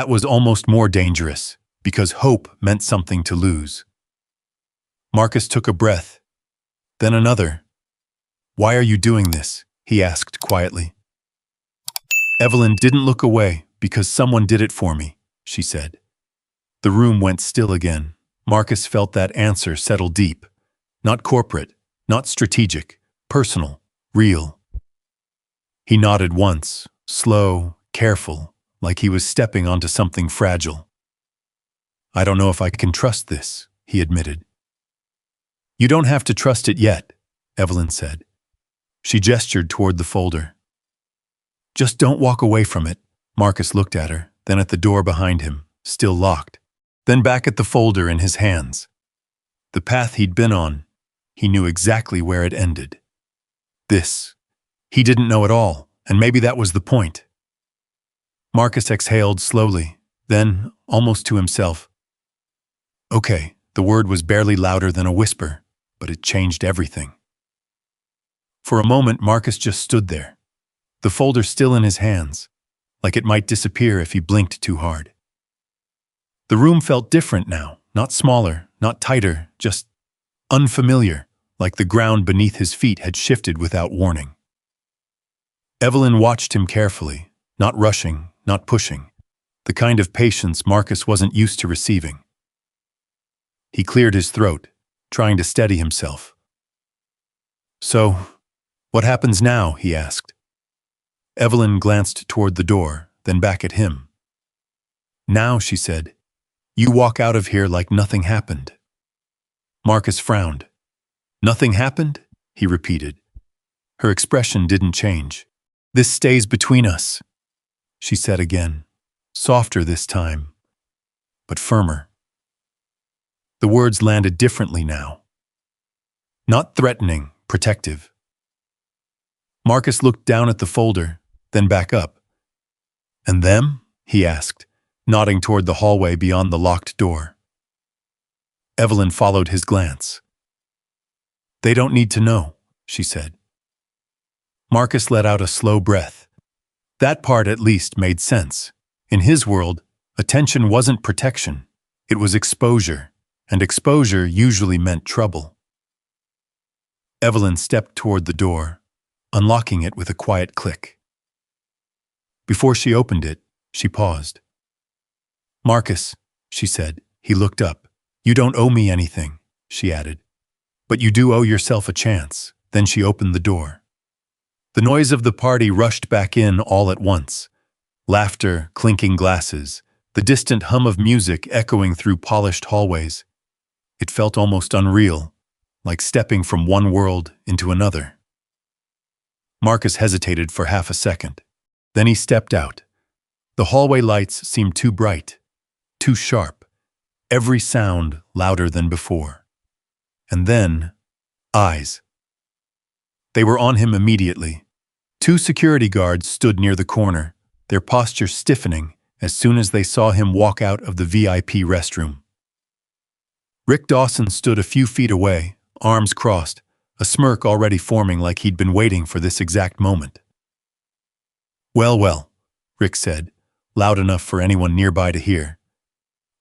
was almost more dangerous, because hope meant something to lose. Marcus took a breath, then another. "Why are you doing this?" he asked quietly. "Evelyn didn't look away because someone did it for me," she said. The room went still again. Marcus felt that answer settle deep. Not corporate, not strategic, personal, real. He nodded once, slow, careful, like he was stepping onto something fragile. "I don't know if I can trust this," he admitted. "You don't have to trust it yet," Evelyn said. She gestured toward the folder. "Just don't walk away from it." Marcus looked at her, then at the door behind him, still locked, then back at the folder in his hands. The path he'd been on, he knew exactly where it ended. This, he didn't know at all, and maybe that was the point. Marcus exhaled slowly, then, almost to himself. "Okay," the word was barely louder than a whisper, but it changed everything. For a moment, Marcus just stood there, the folder still in his hands, like it might disappear if he blinked too hard. The room felt different now, not smaller, not tighter, just unfamiliar, like the ground beneath his feet had shifted without warning. Evelyn watched him carefully, not rushing, not pushing, the kind of patience Marcus wasn't used to receiving. He cleared his throat, trying to steady himself. "So, what happens now?" he asked. Evelyn glanced toward the door, then back at him. "Now," she said, "you walk out of here like nothing happened." Marcus frowned. "Nothing happened?" he repeated. Her expression didn't change. "This stays between us," she said again, softer this time, but firmer. The words landed differently now. Not threatening, protective. Marcus looked down at the folder, then back up. "And them?" he asked, nodding toward the hallway beyond the locked door. Evelyn followed his glance. "They don't need to know," she said. Marcus let out a slow breath. That part at least made sense. In his world, attention wasn't protection. It was exposure, and exposure usually meant trouble. Evelyn stepped toward the door, unlocking it with a quiet click. Before she opened it, she paused. "Marcus," she said. He looked up. "You don't owe me anything," she added. "But you do owe yourself a chance." Then she opened the door. The noise of the party rushed back in all at once. Laughter, clinking glasses, the distant hum of music echoing through polished hallways. It felt almost unreal, like stepping from one world into another. Marcus hesitated for half a second. Then he stepped out. The hallway lights seemed too bright, too sharp, every sound louder than before. And then, eyes. They were on him immediately. 2 security guards stood near the corner, their posture stiffening as soon as they saw him walk out of the VIP restroom. Rick Dawson stood a few feet away, arms crossed, a smirk already forming like he'd been waiting for this exact moment. "Well, well," Rick said, loud enough for anyone nearby to hear.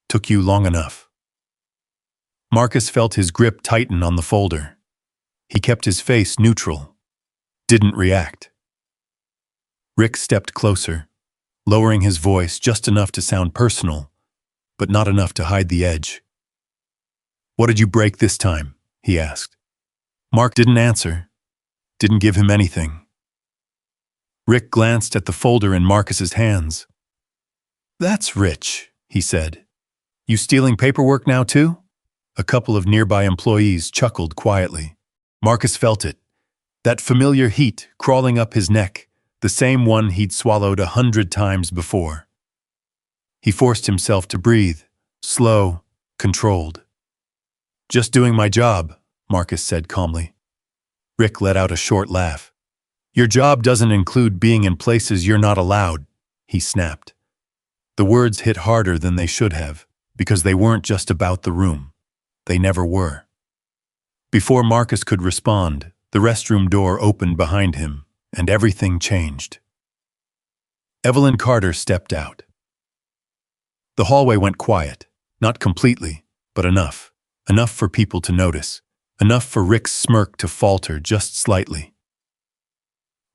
"Took you long enough." Marcus felt his grip tighten on the folder. He kept his face neutral, didn't react. Rick stepped closer, lowering his voice just enough to sound personal, but not enough to hide the edge. "What did you break this time?" he asked. Mark didn't answer, didn't give him anything. Rick glanced at the folder in Marcus's hands. "That's rich," he said. "You stealing paperwork now too?" A couple of nearby employees chuckled quietly. Marcus felt it, that familiar heat crawling up his neck, the same one he'd swallowed 100 times before. He forced himself to breathe, slow, controlled. "Just doing my job," Marcus said calmly. Rick let out a short laugh. "Your job doesn't include being in places you're not allowed," he snapped. The words hit harder than they should have, because they weren't just about the room. They never were. Before Marcus could respond, the restroom door opened behind him, and everything changed. Evelyn Carter stepped out. The hallway went quiet, not completely, but enough. Enough for people to notice. Enough for Rick's smirk to falter just slightly.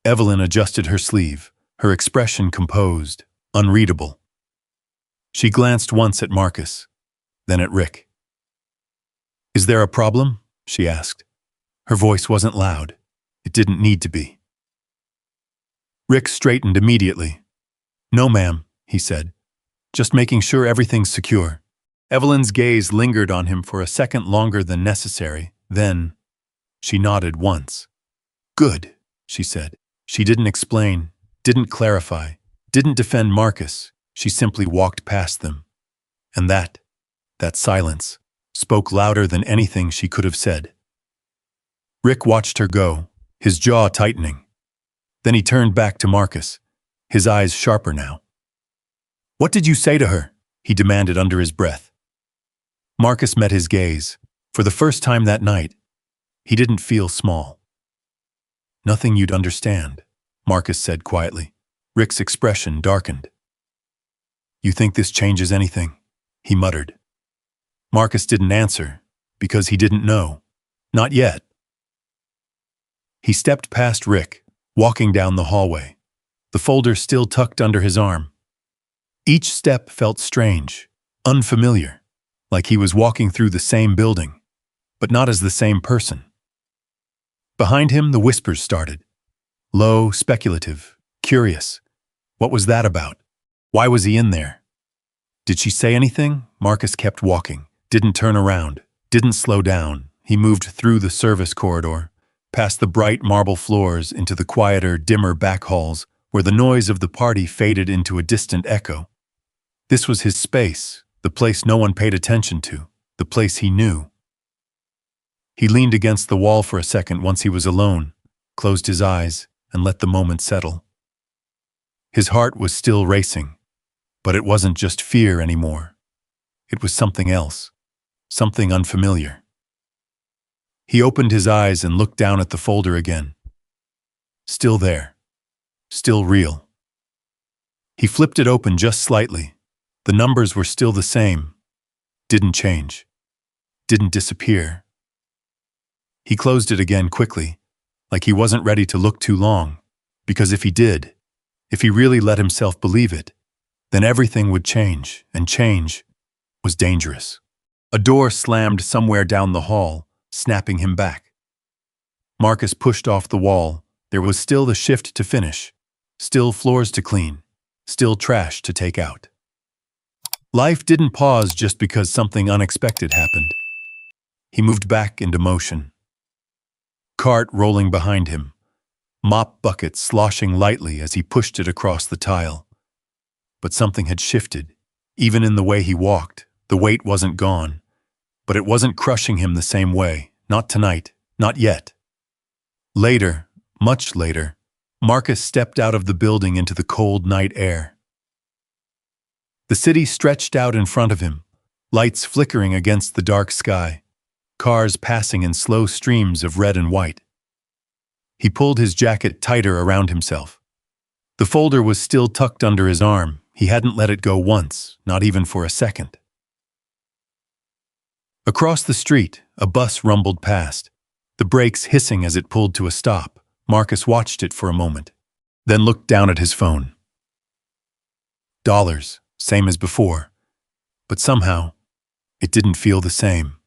Evelyn adjusted her sleeve, her expression composed, unreadable. She glanced once at Marcus, then at Rick. "Is there a problem?" she asked. Her voice wasn't loud. It didn't need to be. Rick straightened immediately. "No, ma'am," he said. "Just making sure everything's secure." Evelyn's gaze lingered on him for a second longer than necessary. Then, she nodded once. "Good," she said. She didn't explain, didn't clarify, didn't defend Marcus. She simply walked past them. And that silence, spoke louder than anything she could have said. Rick watched her go, his jaw tightening. Then he turned back to Marcus, his eyes sharper now. "What did you say to her?" he demanded under his breath. Marcus met his gaze. For the first time that night, he didn't feel small. "Nothing you'd understand," Marcus said quietly. Rick's expression darkened. "You think this changes anything?" he muttered. Marcus didn't answer, because he didn't know. Not yet. He stepped past Rick, walking down the hallway, the folder still tucked under his arm. Each step felt strange, unfamiliar, like he was walking through the same building, but not as the same person. Behind him, the whispers started. Low, speculative, curious. What was that about? Why was he in there? Did she say anything? Marcus kept walking, didn't turn around, didn't slow down. He moved through the service corridor, past the bright marble floors into the quieter, dimmer back halls where the noise of the party faded into a distant echo. This was his space, the place no one paid attention to, the place he knew. He leaned against the wall for a second once he was alone, closed his eyes, and let the moment settle. His heart was still racing, but it wasn't just fear anymore. It was something else, something unfamiliar. He opened his eyes and looked down at the folder again. Still there, still real. He flipped it open just slightly. The numbers were still the same, didn't change, didn't disappear. He closed it again quickly, like he wasn't ready to look too long, because if he did, if he really let himself believe it, then everything would change, and change was dangerous. A door slammed somewhere down the hall, snapping him back. Marcus pushed off the wall. There was still the shift to finish, still floors to clean, still trash to take out. Life didn't pause just because something unexpected happened. He moved back into motion. Cart rolling behind him, mop bucket sloshing lightly as he pushed it across the tile. But something had shifted, even in the way he walked. The weight wasn't gone, but it wasn't crushing him the same way. Not tonight, not yet. Later, much later, Marcus stepped out of the building into the cold night air. The city stretched out in front of him, lights flickering against the dark sky, cars passing in slow streams of red and white. He pulled his jacket tighter around himself. The folder was still tucked under his arm. He hadn't let it go once, not even for a second. Across the street, a bus rumbled past, the brakes hissing as it pulled to a stop. Marcus watched it for a moment, then looked down at his phone. Dollars, same as before, but somehow, it didn't feel the same.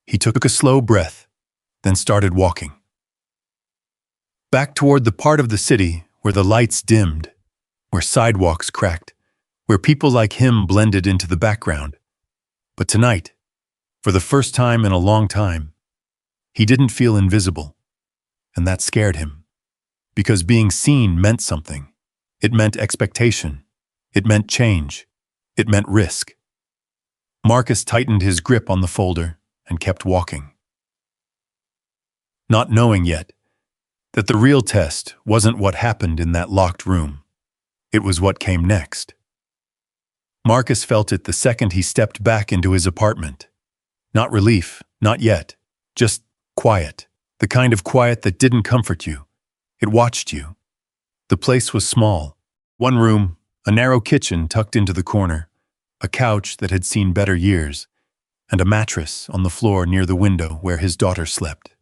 He took a slow breath, then started walking. Back toward the part of the city where the lights dimmed, where sidewalks cracked, where people like him blended into the background. But tonight, for the first time in a long time, he didn't feel invisible, and that scared him. Because being seen meant something. It meant expectation. It meant change. It meant risk. Marcus tightened his grip on the folder and kept walking. Not knowing yet that the real test wasn't what happened in that locked room. It was what came next. Marcus felt it the second he stepped back into his apartment. Not relief, not yet, just quiet. The kind of quiet that didn't comfort you. It watched you. The place was small. One room, a narrow kitchen tucked into the corner, a couch that had seen better years, and a mattress on the floor near the window where his daughter slept.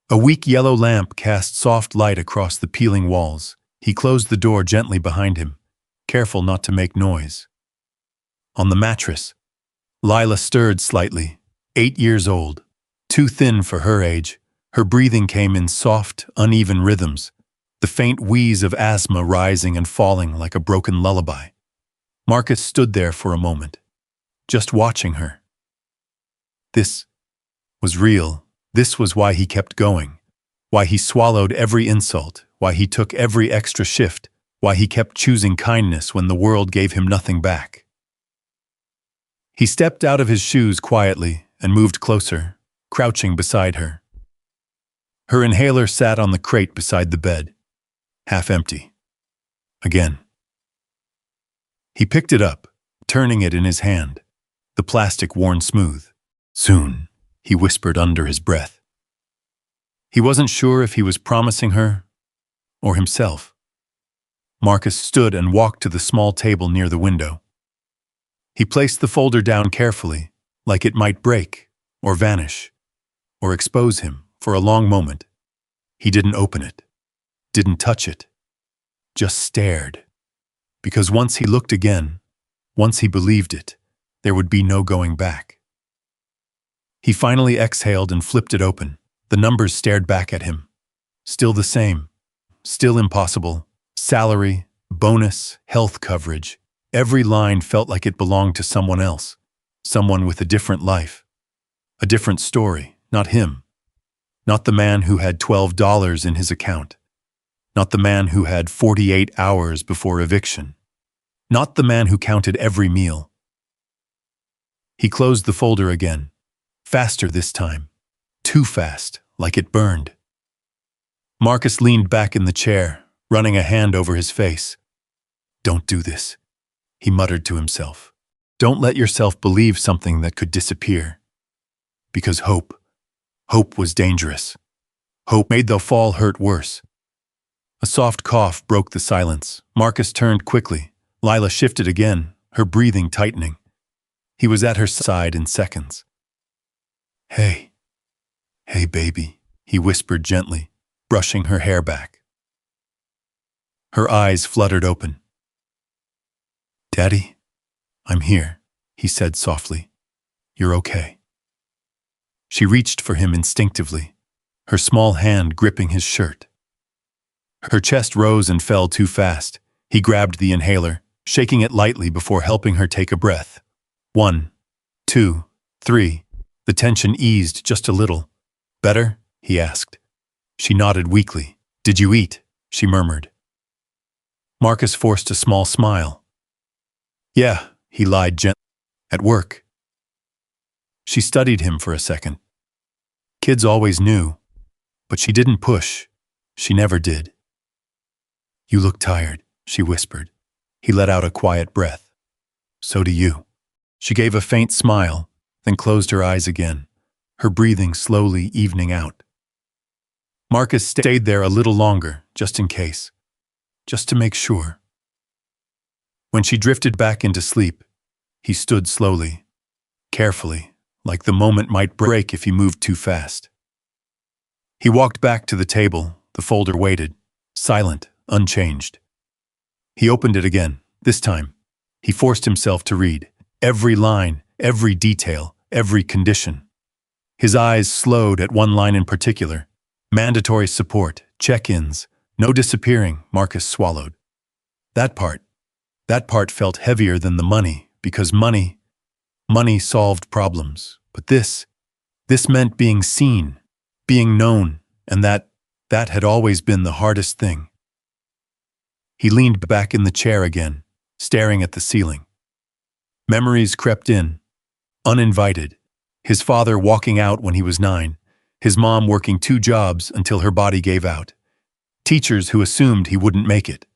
A weak yellow lamp cast soft light across the peeling walls. He closed the door gently behind him, careful not to make noise. On the mattress, Lila stirred slightly, 8 years old, too thin for her age. Her breathing came in soft, uneven rhythms, the faint wheeze of asthma rising and falling like a broken lullaby. Marcus stood there for a moment, just watching her. This was real. This was why he kept going, why he swallowed every insult, why he took every extra shift, why he kept choosing kindness when the world gave him nothing back. He stepped out of his shoes quietly and moved closer, crouching beside her. Her inhaler sat on the crate beside the bed, half empty. Again. He picked it up, turning it in his hand, the plastic worn smooth. Soon, he whispered under his breath. He wasn't sure if he was promising her or himself. Marcus stood and walked to the small table near the window. He placed the folder down carefully, like it might break, or vanish, or expose him. For a long moment, he didn't open it, didn't touch it, just stared. Because once he looked again, once he believed it, there would be no going back. He finally exhaled and flipped it open. The numbers stared back at him. Still the same, still impossible. Salary, bonus, health coverage. Every line felt like it belonged to someone else, someone with a different life, a different story, not him. Not the man who had $12 in his account. Not the man who had 48 hours before eviction. Not the man who counted every meal. He closed the folder again, faster this time, too fast, like it burned. Marcus leaned back in the chair, running a hand over his face. "Don't do this," he muttered to himself. "Don't let yourself believe something that could disappear." Because hope was dangerous. Hope made the fall hurt worse. A soft cough broke the silence. Marcus turned quickly. Lila shifted again, her breathing tightening. He was at her side in seconds. Hey, baby," he whispered gently, brushing her hair back. Her eyes fluttered open. "Daddy, I'm here," he said softly. "You're okay." She reached for him instinctively, her small hand gripping his shirt. Her chest rose and fell too fast. He grabbed the inhaler, shaking it lightly before helping her take a breath. 1, 2, 3. The tension eased just a little. "Better?" he asked. She nodded weakly. "Did you eat?" she murmured. Marcus forced a small smile. "Yeah," he lied gently. "At work." She studied him for a second. Kids always knew, but she didn't push. She never did. You look tired, she whispered. He let out a quiet breath. So do you. She gave a faint smile, then closed her eyes again, her breathing slowly evening out. Marcus stayed there a little longer, just in case. Just to make sure. When she drifted back into sleep, he stood slowly, carefully, like the moment might break if he moved too fast. He walked back to the table, the folder waited, silent, unchanged. He opened it again, this time. He forced himself to read, every line, every detail, every condition. His eyes slowed at one line in particular. Mandatory support, check-ins, no disappearing, Marcus swallowed. That part felt heavier than the money, because money solved problems. But this meant being seen, being known, and that had always been the hardest thing. He leaned back in the chair again, staring at the ceiling. Memories crept in, uninvited. His father walking out when he was 9, his mom working 2 jobs until her body gave out. Teachers who assumed he wouldn't make it.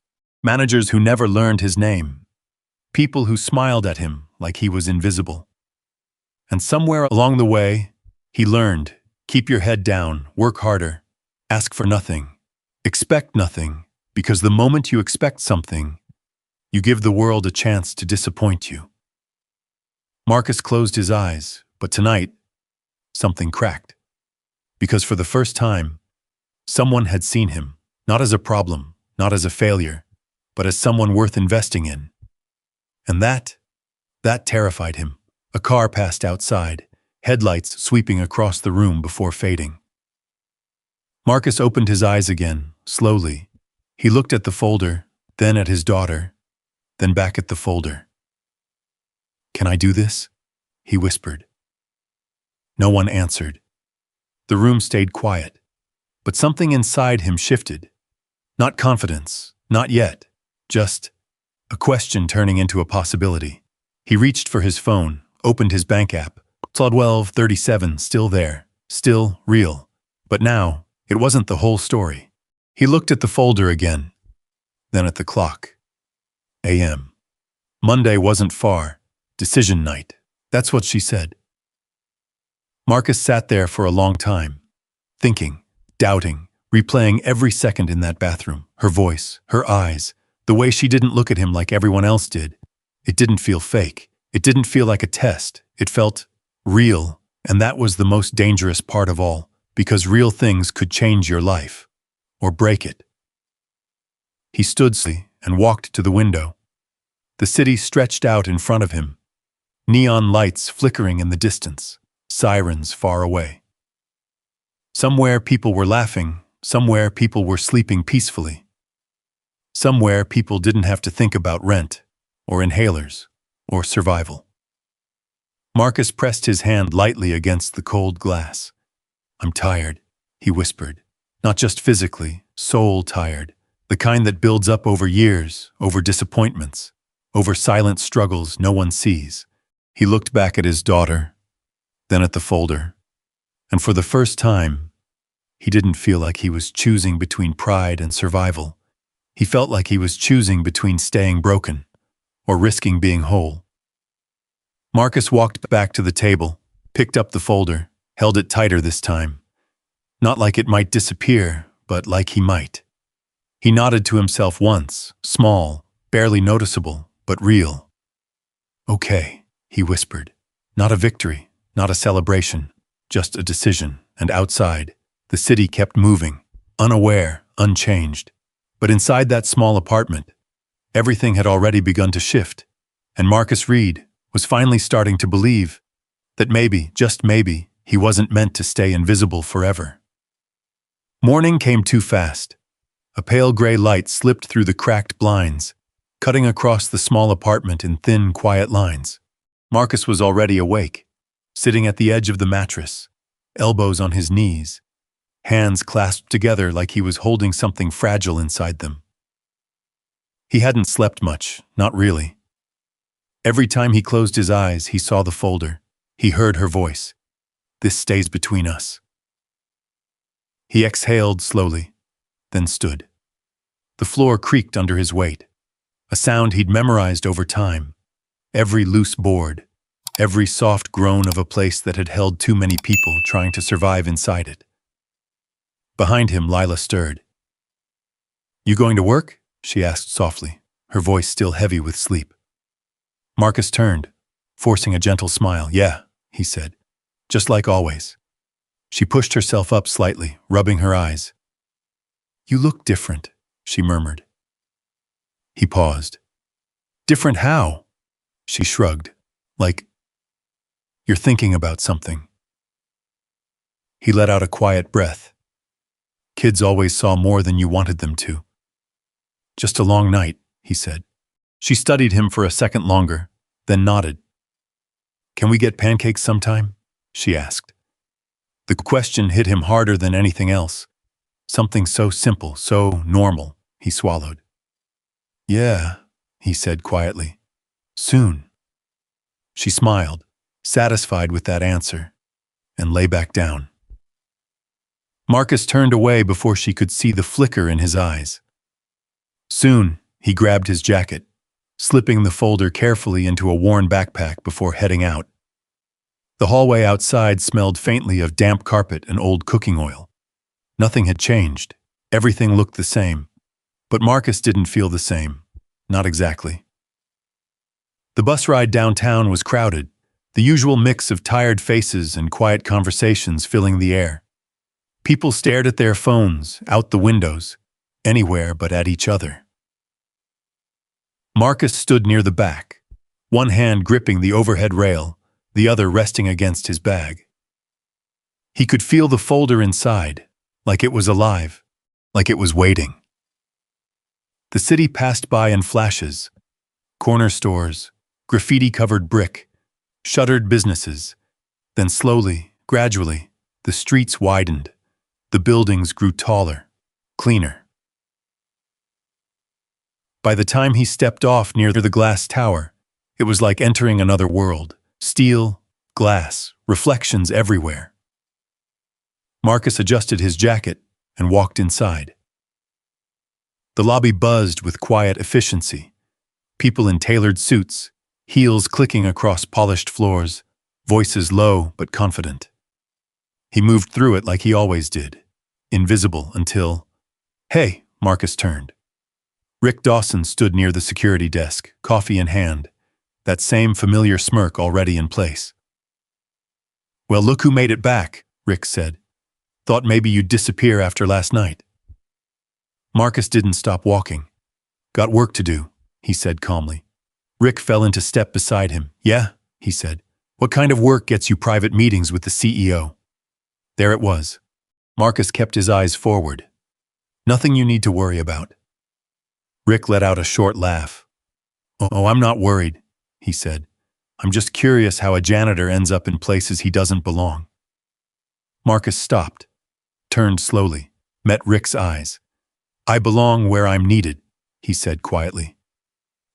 Managers who never learned his name. People who smiled at him like he was invisible. And somewhere along the way, he learned, keep your head down, work harder, ask for nothing, expect nothing, because the moment you expect something, you give the world a chance to disappoint you. Marcus closed his eyes, but tonight, something cracked. Because for the first time, someone had seen him, not as a problem, not as a failure, but as someone worth investing in. And that terrified him. A car passed outside, headlights sweeping across the room before fading. Marcus opened his eyes again, slowly. He looked at the folder, then at his daughter, then back at the folder. Can I do this? He whispered. No one answered. The room stayed quiet, but something inside him shifted. Not confidence, not yet, just a question turning into a possibility. He reached for his phone, opened his bank app. Saw 1237 still there, still real. But now, it wasn't the whole story. He looked at the folder again, then at the clock. AM. Monday wasn't far. Decision night. That's what she said. Marcus sat there for a long time, thinking, doubting, replaying every second in that bathroom. Her voice, her eyes, the way she didn't look at him like everyone else did. It didn't feel fake. It didn't feel like a test. It felt real, and that was the most dangerous part of all, because real things could change your life, or break it. He stood still and walked to the window. The city stretched out in front of him, neon lights flickering in the distance, sirens far away. Somewhere people were laughing, somewhere people were sleeping peacefully. Somewhere people didn't have to think about rent, or inhalers, or survival. Marcus pressed his hand lightly against the cold glass. I'm tired, he whispered. Not just physically, soul tired. The kind that builds up over years, over disappointments, over silent struggles no one sees. He looked back at his daughter, then at the folder. And for the first time, he didn't feel like he was choosing between pride and survival. He felt like he was choosing between staying broken or risking being whole. Marcus walked back to the table, picked up the folder, held it tighter this time. Not like it might disappear, but like he might. He nodded to himself once, small, barely noticeable, but real. Okay, he whispered. Not a victory, not a celebration, just a decision. And outside, the city kept moving, unaware, unchanged. But inside that small apartment, everything had already begun to shift, and Marcus Reed was finally starting to believe that maybe, just maybe, he wasn't meant to stay invisible forever. Morning came too fast. A pale gray light slipped through the cracked blinds, cutting across the small apartment in thin, quiet lines. Marcus was already awake, sitting at the edge of the mattress, elbows on his knees, hands clasped together like he was holding something fragile inside them. He hadn't slept much, not really. Every time he closed his eyes, he saw the folder. He heard her voice. This stays between us. He exhaled slowly, then stood. The floor creaked under his weight, a sound he'd memorized over time. Every loose board, every soft groan of a place that had held too many people trying to survive inside it. Behind him, Lila stirred. "You going to work?" she asked softly, her voice still heavy with sleep. Marcus turned, forcing a gentle smile. "Yeah," he said, "just like always." She pushed herself up slightly, rubbing her eyes. "You look different," she murmured. He paused. "Different how?" She shrugged, like, "You're thinking about something." He let out a quiet breath. "Kids always saw more than you wanted them to." "Just a long night," he said. She studied him for a second longer, then nodded. "Can we get pancakes sometime?" she asked. The question hit him harder than anything else. Something so simple, so normal, he swallowed. "Yeah," he said quietly. "Soon." She smiled, satisfied with that answer, and lay back down. Marcus turned away before she could see the flicker in his eyes. Soon, he grabbed his jacket, slipping the folder carefully into a worn backpack before heading out. The hallway outside smelled faintly of damp carpet and old cooking oil. Nothing had changed. Everything looked the same. But Marcus didn't feel the same. Not exactly. The bus ride downtown was crowded, the usual mix of tired faces and quiet conversations filling the air. People stared at their phones, out the windows, anywhere but at each other. Marcus stood near the back, one hand gripping the overhead rail, the other resting against his bag. He could feel the folder inside, like it was alive, like it was waiting. The city passed by in flashes. Corner stores, graffiti-covered brick, shuttered businesses. Then slowly, gradually, the streets widened. The buildings grew taller, cleaner. By the time he stepped off near the glass tower, it was like entering another world. Steel, glass, reflections everywhere. Marcus adjusted his jacket and walked inside. The lobby buzzed with quiet efficiency. People in tailored suits, heels clicking across polished floors, voices low but confident. He moved through it like he always did, invisible until... "Hey," Marcus turned. Rick Dawson stood near the security desk, coffee in hand, that same familiar smirk already in place. "Well, look who made it back," Rick said. "Thought maybe you'd disappear after last night." Marcus didn't stop walking. "Got work to do," he said calmly. Rick fell into step beside him. "Yeah," he said. "What kind of work gets you private meetings with the CEO?" There it was. Marcus kept his eyes forward. "Nothing you need to worry about." Rick let out a short laugh. "Oh, I'm not worried," he said. "I'm just curious how a janitor ends up in places he doesn't belong." Marcus stopped, turned slowly, met Rick's eyes. "I belong where I'm needed," he said quietly.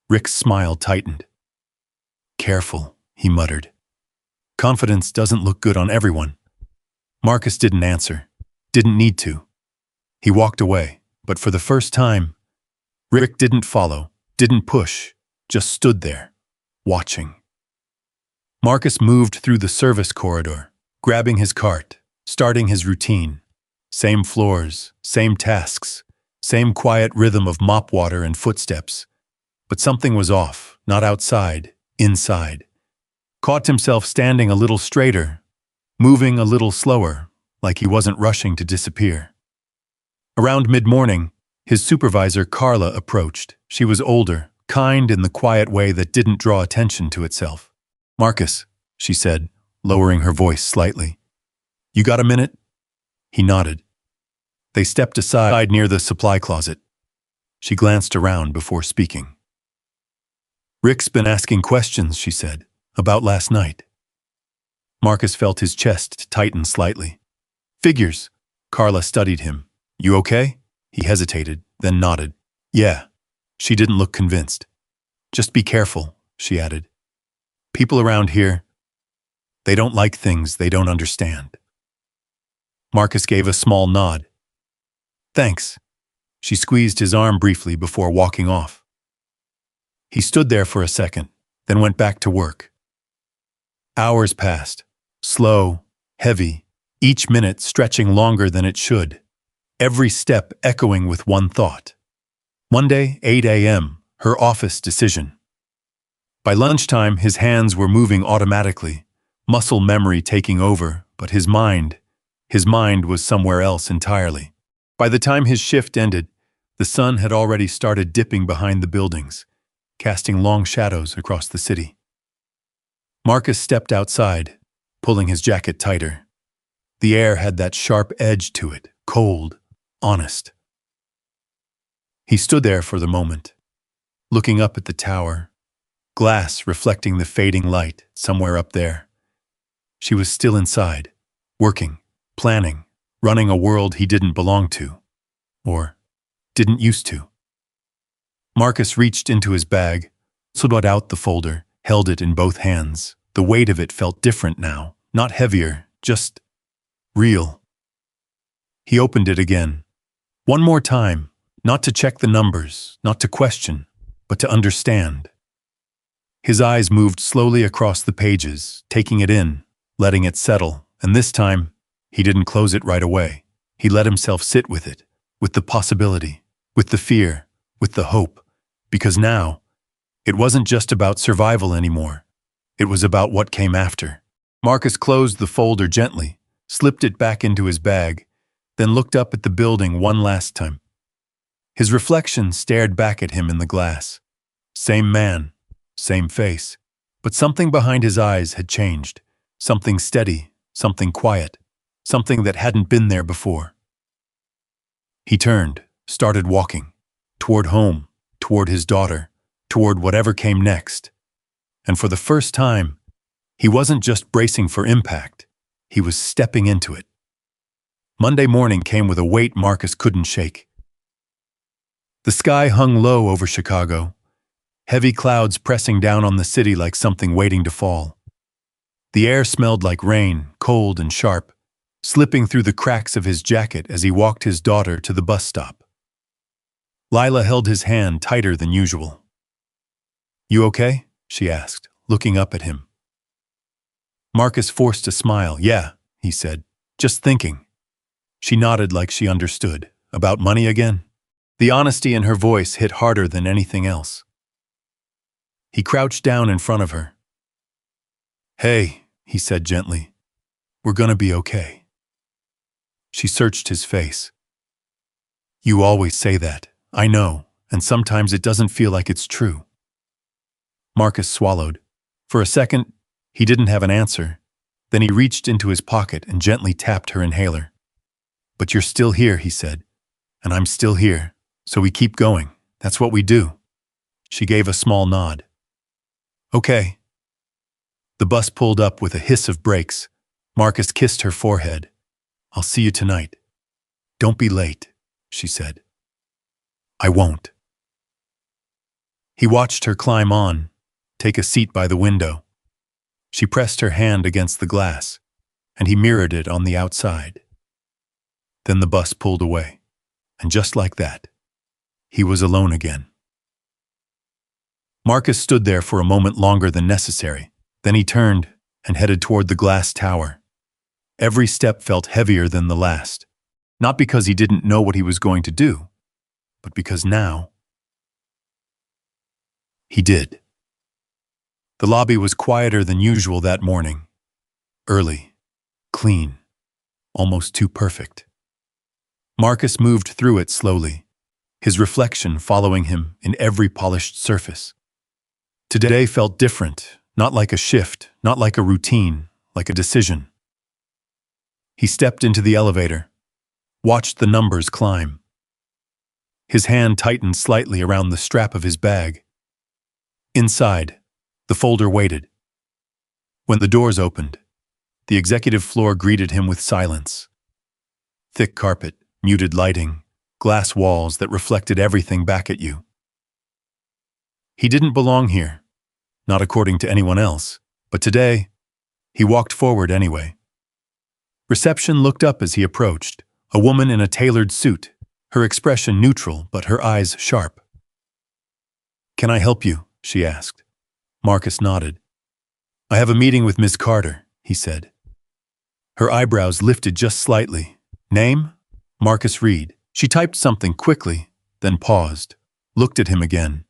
Rick's smile tightened. "Careful," he muttered. "Confidence doesn't look good on everyone." Marcus didn't answer, didn't need to. He walked away, but for the first time, Rick didn't follow, didn't push, just stood there, watching. Marcus moved through the service corridor, grabbing his cart, starting his routine. Same floors, same tasks, same quiet rhythm of mop water and footsteps. But something was off, not outside, inside. Caught himself standing a little straighter, moving a little slower, like he wasn't rushing to disappear. Around mid-morning, his supervisor Carla approached. She was older, kind in the quiet way that didn't draw attention to itself. "Marcus," she said, lowering her voice slightly. "You got a minute?" He nodded. They stepped aside near the supply closet. She glanced around before speaking. "Rick's been asking questions," she said, "about last night." Marcus felt his chest tighten slightly. "Figures." Carla studied him. "You okay?" He hesitated, then nodded. "Yeah." She didn't look convinced. "Just be careful," she added. "People around here, they don't like things they don't understand." Marcus gave a small nod. "Thanks," She squeezed his arm briefly before walking off. He stood there for a second, then went back to work. Hours passed, slow, heavy, each minute stretching longer than it should, every step echoing with one thought. Monday, 8 a.m., her office decision. By lunchtime, his hands were moving automatically, muscle memory taking over, but his mind was somewhere else entirely. By the time his shift ended, the sun had already started dipping behind the buildings, casting long shadows across the city. Marcus stepped outside, pulling his jacket tighter. The air had that sharp edge to it, cold, honest. He stood there for the moment, looking up at the tower, glass reflecting the fading light somewhere up there. She was still inside, working, planning, running a world he didn't belong to, or didn't used to. Marcus reached into his bag, pulled out the folder, held it in both hands. The weight of it felt different now, not heavier, just real. He opened it again. One more time, not to check the numbers, not to question, but to understand. His eyes moved slowly across the pages, taking it in, letting it settle, and this time, he didn't close it right away. He let himself sit with it, with the possibility, with the fear, with the hope, because now, it wasn't just about survival anymore. It was about what came after. Marcus closed the folder gently, slipped it back into his bag, then looked up at the building one last time. His reflection stared back at him in the glass. Same man, same face, but something behind his eyes had changed. Something steady, something quiet, something that hadn't been there before. He turned, started walking, toward home, toward his daughter, toward whatever came next. And for the first time, he wasn't just bracing for impact, he was stepping into it. Monday morning came with a weight Marcus couldn't shake. The sky hung low over Chicago, heavy clouds pressing down on the city like something waiting to fall. The air smelled like rain, cold and sharp, slipping through the cracks of his jacket as he walked his daughter to the bus stop. Lila held his hand tighter than usual. "You okay?" she asked, looking up at him. Marcus forced a smile. "Yeah," he said, "just thinking." She nodded like she understood. "About money again?" The honesty in her voice hit harder than anything else. He crouched down in front of her. "Hey," he said gently, "we're gonna be okay." She searched his face. "You always say that, I know, and sometimes it doesn't feel like it's true." Marcus swallowed. For a second, he didn't have an answer. Then he reached into his pocket and gently tapped her inhaler. "But you're still here," he said, "and I'm still here, so we keep going. That's what we do." She gave a small nod. "Okay." The bus pulled up with a hiss of brakes. Marcus kissed her forehead. "I'll see you tonight." "Don't be late," she said. "I won't." He watched her climb on, take a seat by the window. She pressed her hand against the glass, and he mirrored it on the outside. Then the bus pulled away, and just like that, he was alone again. Marcus stood there for a moment longer than necessary. Then he turned and headed toward the glass tower. Every step felt heavier than the last, not because he didn't know what he was going to do, but because now he did. The lobby was quieter than usual that morning. Early, clean, almost too perfect. Marcus moved through it slowly, his reflection following him in every polished surface. Today felt different, not like a shift, not like a routine, like a decision. He stepped into the elevator, watched the numbers climb. His hand tightened slightly around the strap of his bag. Inside, the folder waited. When the doors opened, the executive floor greeted him with silence. Thick carpet, muted lighting, glass walls that reflected everything back at you. He didn't belong here, not according to anyone else, but today, he walked forward anyway. Reception looked up as he approached, a woman in a tailored suit, her expression neutral but her eyes sharp. "Can I help you?" she asked. Marcus nodded. "I have a meeting with Ms. Carter," he said. Her eyebrows lifted just slightly. "Name?" "Marcus Reed." She typed something quickly, then paused, looked at him again.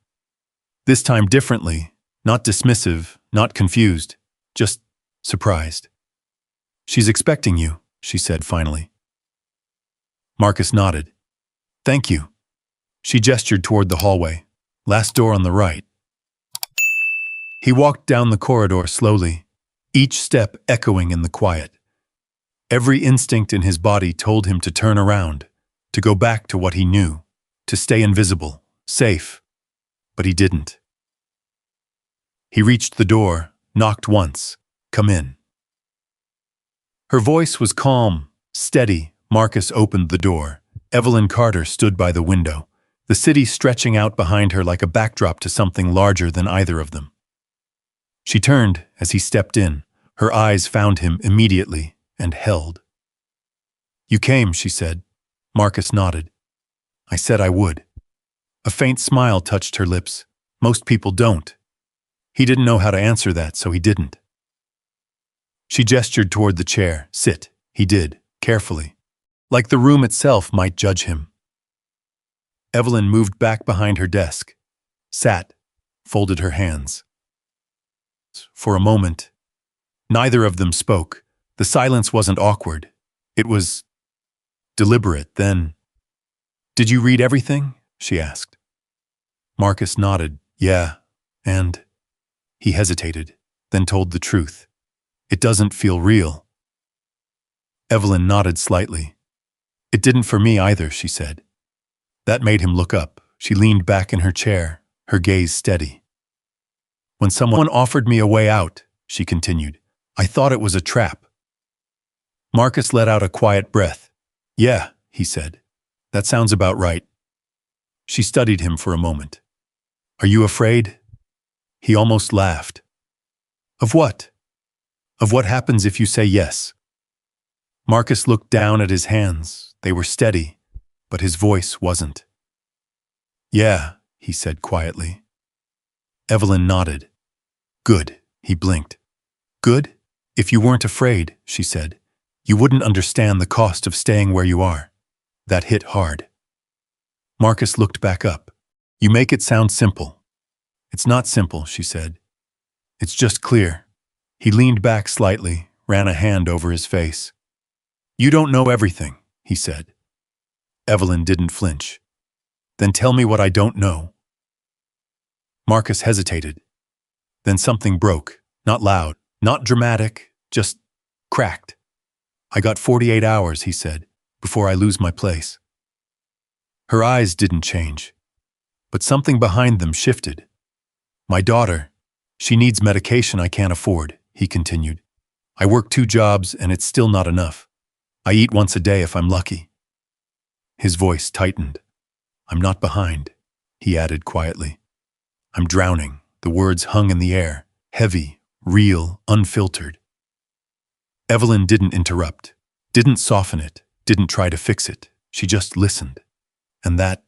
This time differently, not dismissive, not confused, just surprised. "She's expecting you," she said finally. Marcus nodded. "Thank you." She gestured toward the hallway. "Last door on the right." He walked down the corridor slowly, each step echoing in the quiet. Every instinct in his body told him to turn around, to go back to what he knew, to stay invisible, safe. But he didn't. He reached the door, knocked once. "Come in." Her voice was calm, steady. Marcus opened the door. Evelyn Carter stood by the window, the city stretching out behind her like a backdrop to something larger than either of them. She turned as he stepped in. Her eyes found him immediately and held. "You came," she said. Marcus nodded. "I said I would." A faint smile touched her lips. Most people don't. He didn't know how to answer that, so he didn't. She gestured toward the chair. "Sit." He did, carefully, like the room itself might judge him. Evelyn moved back behind her desk, sat, folded her hands. For a moment, neither of them spoke. The silence wasn't awkward. It was deliberate. Then, "Did you read everything?" she asked. Marcus nodded. "Yeah, and—" He hesitated, then told the truth. "It doesn't feel real." Evelyn nodded slightly. "It didn't for me either," she said. That made him look up. She leaned back in her chair, her gaze steady. "When someone offered me a way out," she continued, "I thought it was a trap." Marcus let out a quiet breath. "Yeah," he said. "That sounds about right." She studied him for a moment. "Are you afraid?" He almost laughed. "Of what?" "Of what happens if you say yes." Marcus looked down at his hands. They were steady, but his voice wasn't. "Yeah," he said quietly. Evelyn nodded. "Good," he blinked. "Good? If you weren't afraid," she said, "you wouldn't understand the cost of staying where you are." That hit hard. Marcus looked back up. "You make it sound simple." "It's not simple," she said. "It's just clear." He leaned back slightly, ran a hand over his face. "You don't know everything," he said. Evelyn didn't flinch. "Then tell me what I don't know." Marcus hesitated. Then something broke, not loud, not dramatic, just cracked. "I got 48 hours, he said, "before I lose my place." Her eyes didn't change, but something behind them shifted. "My daughter, she needs medication I can't afford," he continued. "I work 2 jobs and it's still not enough. I eat once a day if I'm lucky." His voice tightened. "I'm not behind," he added quietly. "I'm drowning." The words hung in the air, heavy, real, unfiltered. Evelyn didn't interrupt, didn't soften it, didn't try to fix it. She just listened. And that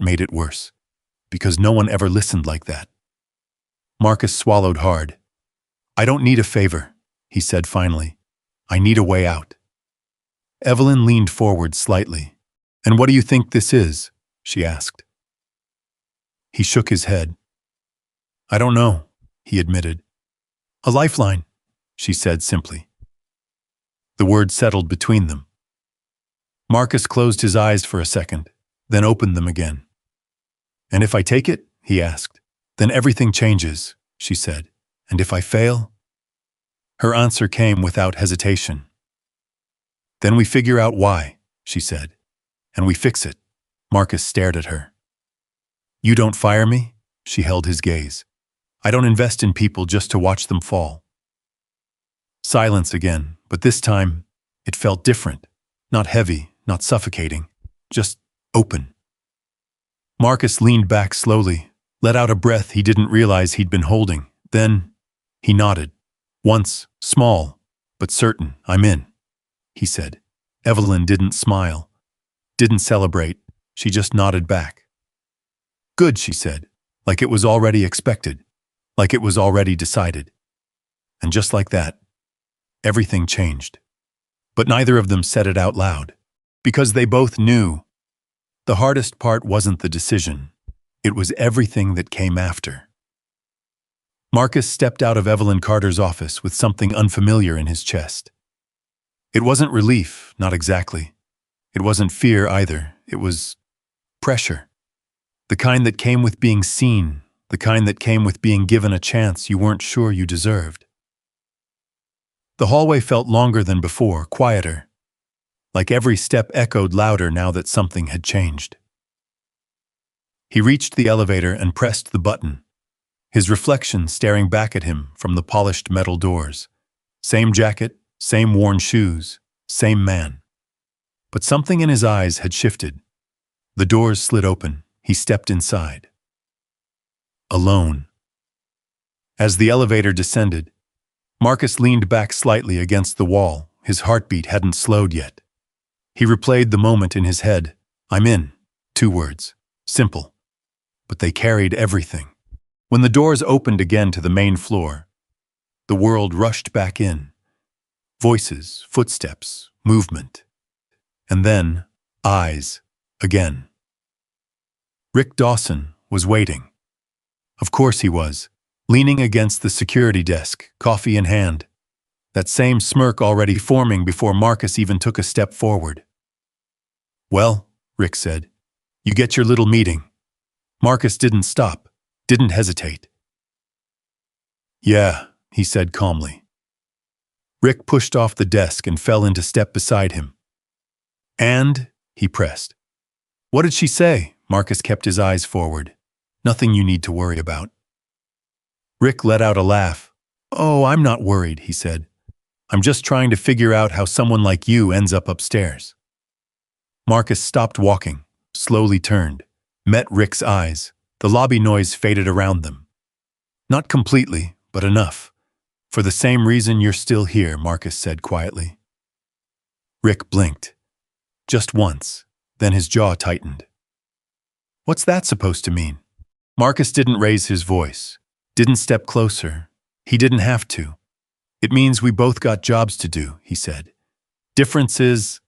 made it worse, because no one ever listened like that. Marcus swallowed hard. "I don't need a favor," he said finally. "I need a way out." Evelyn leaned forward slightly. "And what do you think this is?" she asked. He shook his head. "I don't know," he admitted. "A lifeline," she said simply. The word settled between them. Marcus closed his eyes for a second, then opened them again. "And if I take it?" he asked. "Then everything changes," she said. "And if I fail?" Her answer came without hesitation. "Then we figure out why," she said. "And we fix it." Marcus stared at her. "You don't fire me?" She held his gaze. "I don't invest in people just to watch them fall." Silence again, but this time it felt different. Not heavy, not suffocating, just open. Marcus leaned back slowly, let out a breath he didn't realize he'd been holding. Then he nodded. "Once, small, but certain, I'm in," he said. Evelyn didn't smile. didn't celebrate, she just nodded back. Good, she said, like it was already expected, like it was already decided. And just like that, everything changed. But neither of them said it out loud, because they both knew the hardest part wasn't the decision, it was everything that came after. Marcus stepped out of Evelyn Carter's office with something unfamiliar in his chest. It wasn't relief, not exactly. It wasn't fear either, it was pressure. The kind that came with being seen, the kind that came with being given a chance you weren't sure you deserved. The hallway felt longer than before, quieter, like every step echoed louder now that something had changed. He reached the elevator and pressed the button, his reflection staring back at him from the polished metal doors. Same jacket, same worn shoes, same man. But something in his eyes had shifted. The doors slid open. He stepped inside. Alone. As the elevator descended, Marcus leaned back slightly against the wall. His heartbeat hadn't slowed yet. He replayed the moment in his head. I'm in. 2 words. Simple. But they carried everything. When the doors opened again to the main floor, the world rushed back in. Voices, footsteps, movement. And then, eyes, again. Rick Dawson was waiting. Of course he was, leaning against the security desk, coffee in hand. That same smirk already forming before Marcus even took a step forward. Well, Rick said, you get your little meeting. Marcus didn't stop, didn't hesitate. Yeah, he said calmly. Rick pushed off the desk and fell into step beside him. And, he pressed. What did she say? Marcus kept his eyes forward. Nothing you need to worry about. Rick let out a laugh. Oh, I'm not worried, he said. I'm just trying to figure out how someone like you ends up upstairs. Marcus stopped walking, slowly turned, met Rick's eyes. The lobby noise faded around them. Not completely, but enough. For the same reason you're still here, Marcus said quietly. Rick blinked. Just once, then his jaw tightened. What's that supposed to mean? Marcus didn't raise his voice, didn't step closer. He didn't have to. It means we both got jobs to do, he said. Difference is,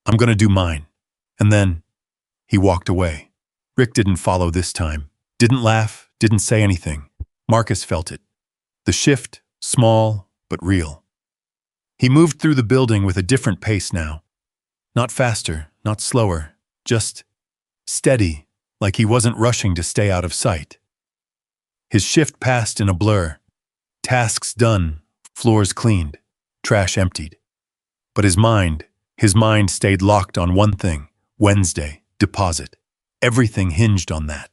I'm gonna do mine. And then, he walked away. Rick didn't follow this time. Didn't laugh, didn't say anything. Marcus felt it. The shift, small, but real. He moved through the building with a different pace now. Not faster, not slower, just steady, like he wasn't rushing to stay out of sight. His shift passed in a blur. Tasks done, floors cleaned, trash emptied. But his mind stayed locked on one thing, Wednesday, deposit. Everything hinged on that.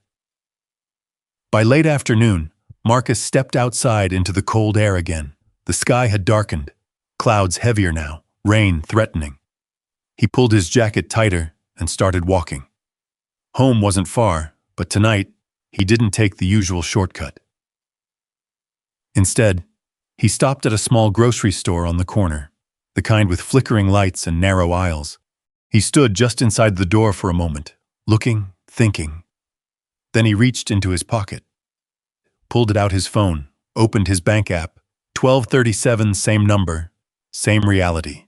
By late afternoon, Marcus stepped outside into the cold air again. The sky had darkened, clouds heavier now, rain threatening. He pulled his jacket tighter and started walking. Home wasn't far, but tonight, he didn't take the usual shortcut. Instead, he stopped at a small grocery store on the corner, the kind with flickering lights and narrow aisles. He stood just inside the door for a moment, looking, thinking. Then he reached into his pocket, pulled it out his phone, opened his bank app. 1237, same number, same reality.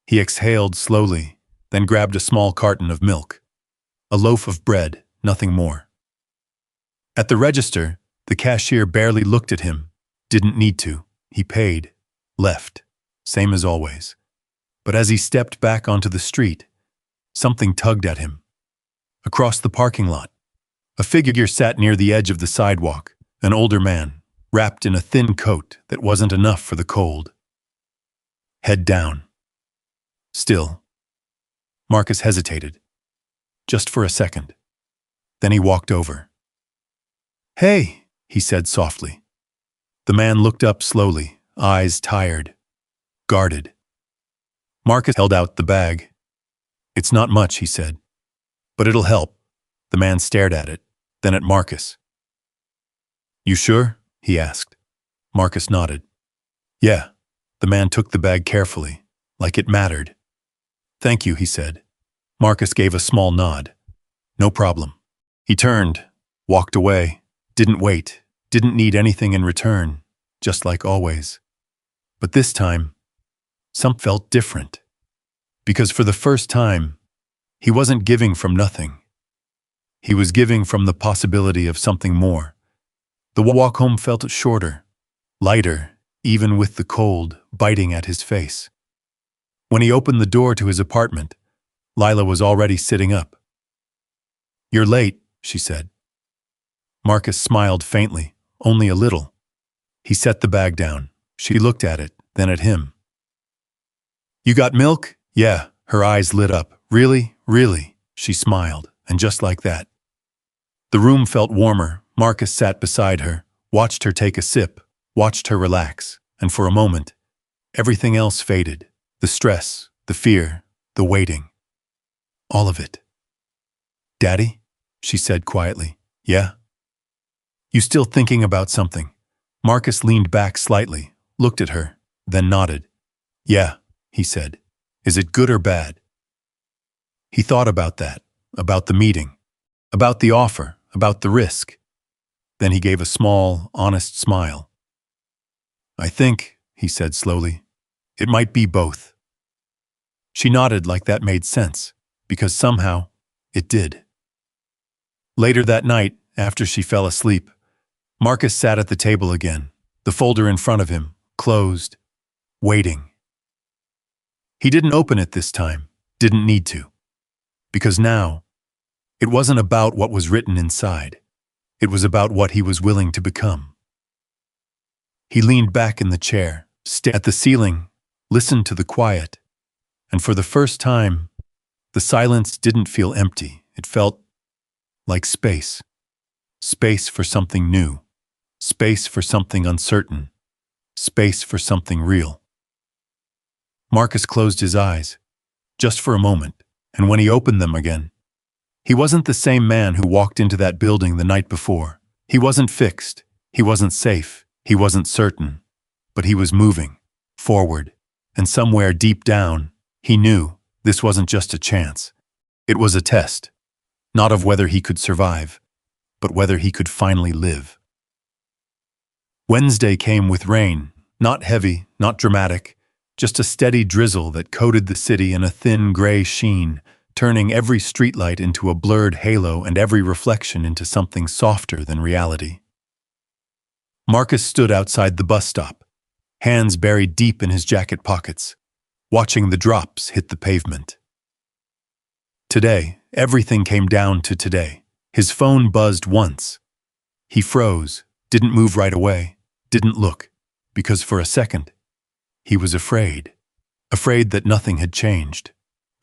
He exhaled slowly, then grabbed a small carton of milk. A loaf of bread, nothing more. At the register, the cashier barely looked at him. Didn't need to. He paid, left, same as always. But as he stepped back onto the street, something tugged at him. Across the parking lot, a figure sat near the edge of the sidewalk, an older man, wrapped in a thin coat that wasn't enough for the cold. Head down. Still. Marcus hesitated. Just for a second. Then he walked over. Hey, he said softly. The man looked up slowly, eyes tired, guarded. Marcus held out the bag. It's not much, he said. But it'll help. The man stared at it, then at Marcus. You sure? He asked. Marcus nodded. Yeah. The man took the bag carefully, like it mattered. Thank you, he said. Marcus gave a small nod. No problem. He turned, walked away, didn't wait, didn't need anything in return, just like always. But this time, something felt different. Because for the first time, he wasn't giving from nothing. He was giving from the possibility of something more. The walk home felt shorter, lighter, even with the cold biting at his face. When he opened the door to his apartment, Lila was already sitting up. "You're late," she said. Marcus smiled faintly, only a little. He set the bag down. She looked at it, then at him. "You got milk?" "Yeah." Her eyes lit up. "Really? Really?" She smiled, and just like that. The room felt warmer. Marcus sat beside her, watched her take a sip, watched her relax, and for a moment, everything else faded. The stress, the fear, the waiting. All of it. "Daddy?" she said quietly. "Yeah?" "You still thinking about something?" Marcus leaned back slightly, looked at her, then nodded. "Yeah," he said. "Is it good or bad?" He thought about that, about the meeting, about the offer, about the risk. Then he gave a small, honest smile. "I think," he said slowly, "it might be both." She nodded like that made sense, because somehow it did. Later that night, after she fell asleep, Marcus sat at the table again, the folder in front of him, closed, waiting. He didn't open it this time, didn't need to. Because now, it wasn't about what was written inside. It was about what he was willing to become. He leaned back in the chair, stared at the ceiling, listened to the quiet, and for the first time, the silence didn't feel empty. It felt like space. Space for something new. Space for something uncertain. Space for something real. Marcus closed his eyes, just for a moment, and when he opened them again, he wasn't the same man who walked into that building the night before. He wasn't fixed. He wasn't safe. He wasn't certain. But he was moving, forward, and somewhere deep down, he knew this wasn't just a chance. It was a test, not of whether he could survive, but whether he could finally live. Wednesday came with rain, not heavy, not dramatic, just a steady drizzle that coated the city in a thin gray sheen, turning every streetlight into a blurred halo and every reflection into something softer than reality. Marcus stood outside the bus stop, hands buried deep in his jacket pockets, watching the drops hit the pavement. Today, everything came down to today. His phone buzzed once. He froze, didn't move right away, didn't look, because for a second, he was afraid. Afraid that nothing had changed.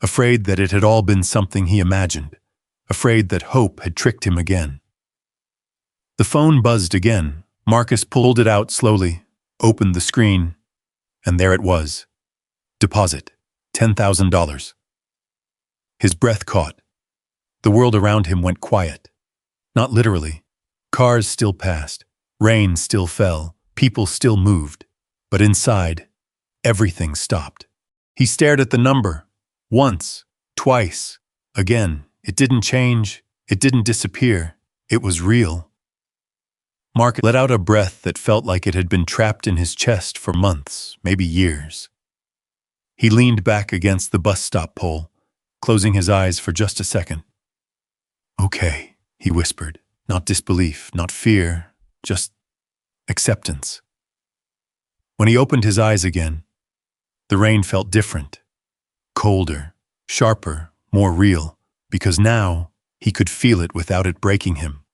Afraid that it had all been something he imagined. Afraid that hope had tricked him again. The phone buzzed again. Marcus pulled it out slowly, opened the screen, and there it was. Deposit, $10,000. His breath caught. The world around him went quiet. Not literally. Cars still passed. Rain still fell. People still moved. But inside, everything stopped. He stared at the number. Once, twice, again. It didn't change. It didn't disappear. It was real. Marcus let out a breath that felt like it had been trapped in his chest for months, maybe years. He leaned back against the bus stop pole, closing his eyes for just a second. "Okay," he whispered. Not disbelief, not fear, just acceptance. When he opened his eyes again, the rain felt different. Colder, sharper, more real, because now he could feel it without it breaking him.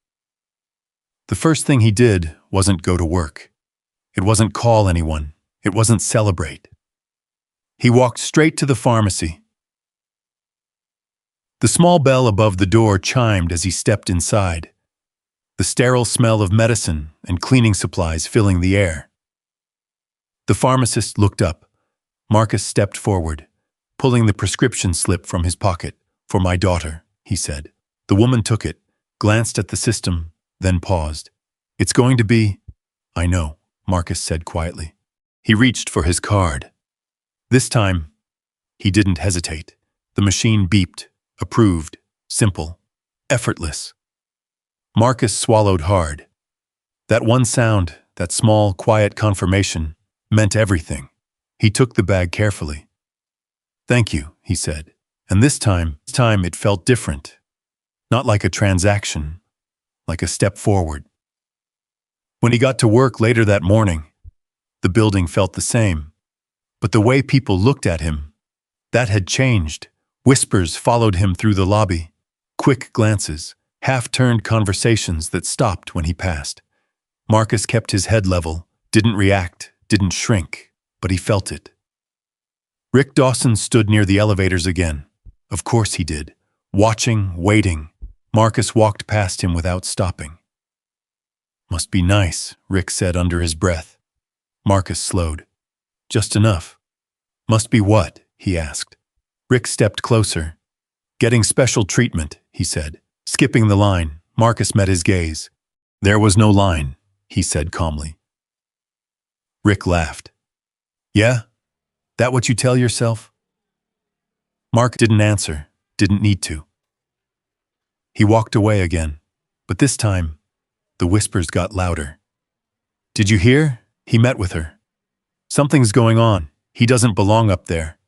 The first thing he did wasn't go to work. It wasn't call anyone. It wasn't celebrate. He walked straight to the pharmacy. The small bell above the door chimed as he stepped inside, the sterile smell of medicine and cleaning supplies filling the air. The pharmacist looked up. Marcus stepped forward, pulling the prescription slip from his pocket. "For my daughter," he said. The woman took it, glanced at the system, then paused. "It's going to be—" "I know," Marcus said quietly. He reached for his card. This time, he didn't hesitate. The machine beeped, Approved, simple, effortless. Marcus swallowed hard. That one sound, that small, quiet confirmation, meant everything. He took the bag carefully. "Thank you," he said. And this time it felt different. Not like a transaction, like a step forward. When he got to work later that morning, the building felt the same. But the way people looked at him, that had changed. Whispers followed him through the lobby. Quick glances, half-turned conversations that stopped when he passed. Marcus kept his head level, didn't react, didn't shrink, but he felt it. Rick Dawson stood near the elevators again. Of course he did. Watching, waiting. Marcus walked past him without stopping. "Must be nice," Rick said under his breath. Marcus slowed. "Just enough." "Must be what?" he asked. Rick stepped closer. "Getting special treatment," he said. Skipping the line, Marcus met his gaze. "There was no line," he said calmly. Rick laughed. "Yeah? That what you tell yourself?" Mark didn't answer, didn't need to. He walked away again, but this time, the whispers got louder. "Did you hear? He met with her. Something's going on. He doesn't belong up there."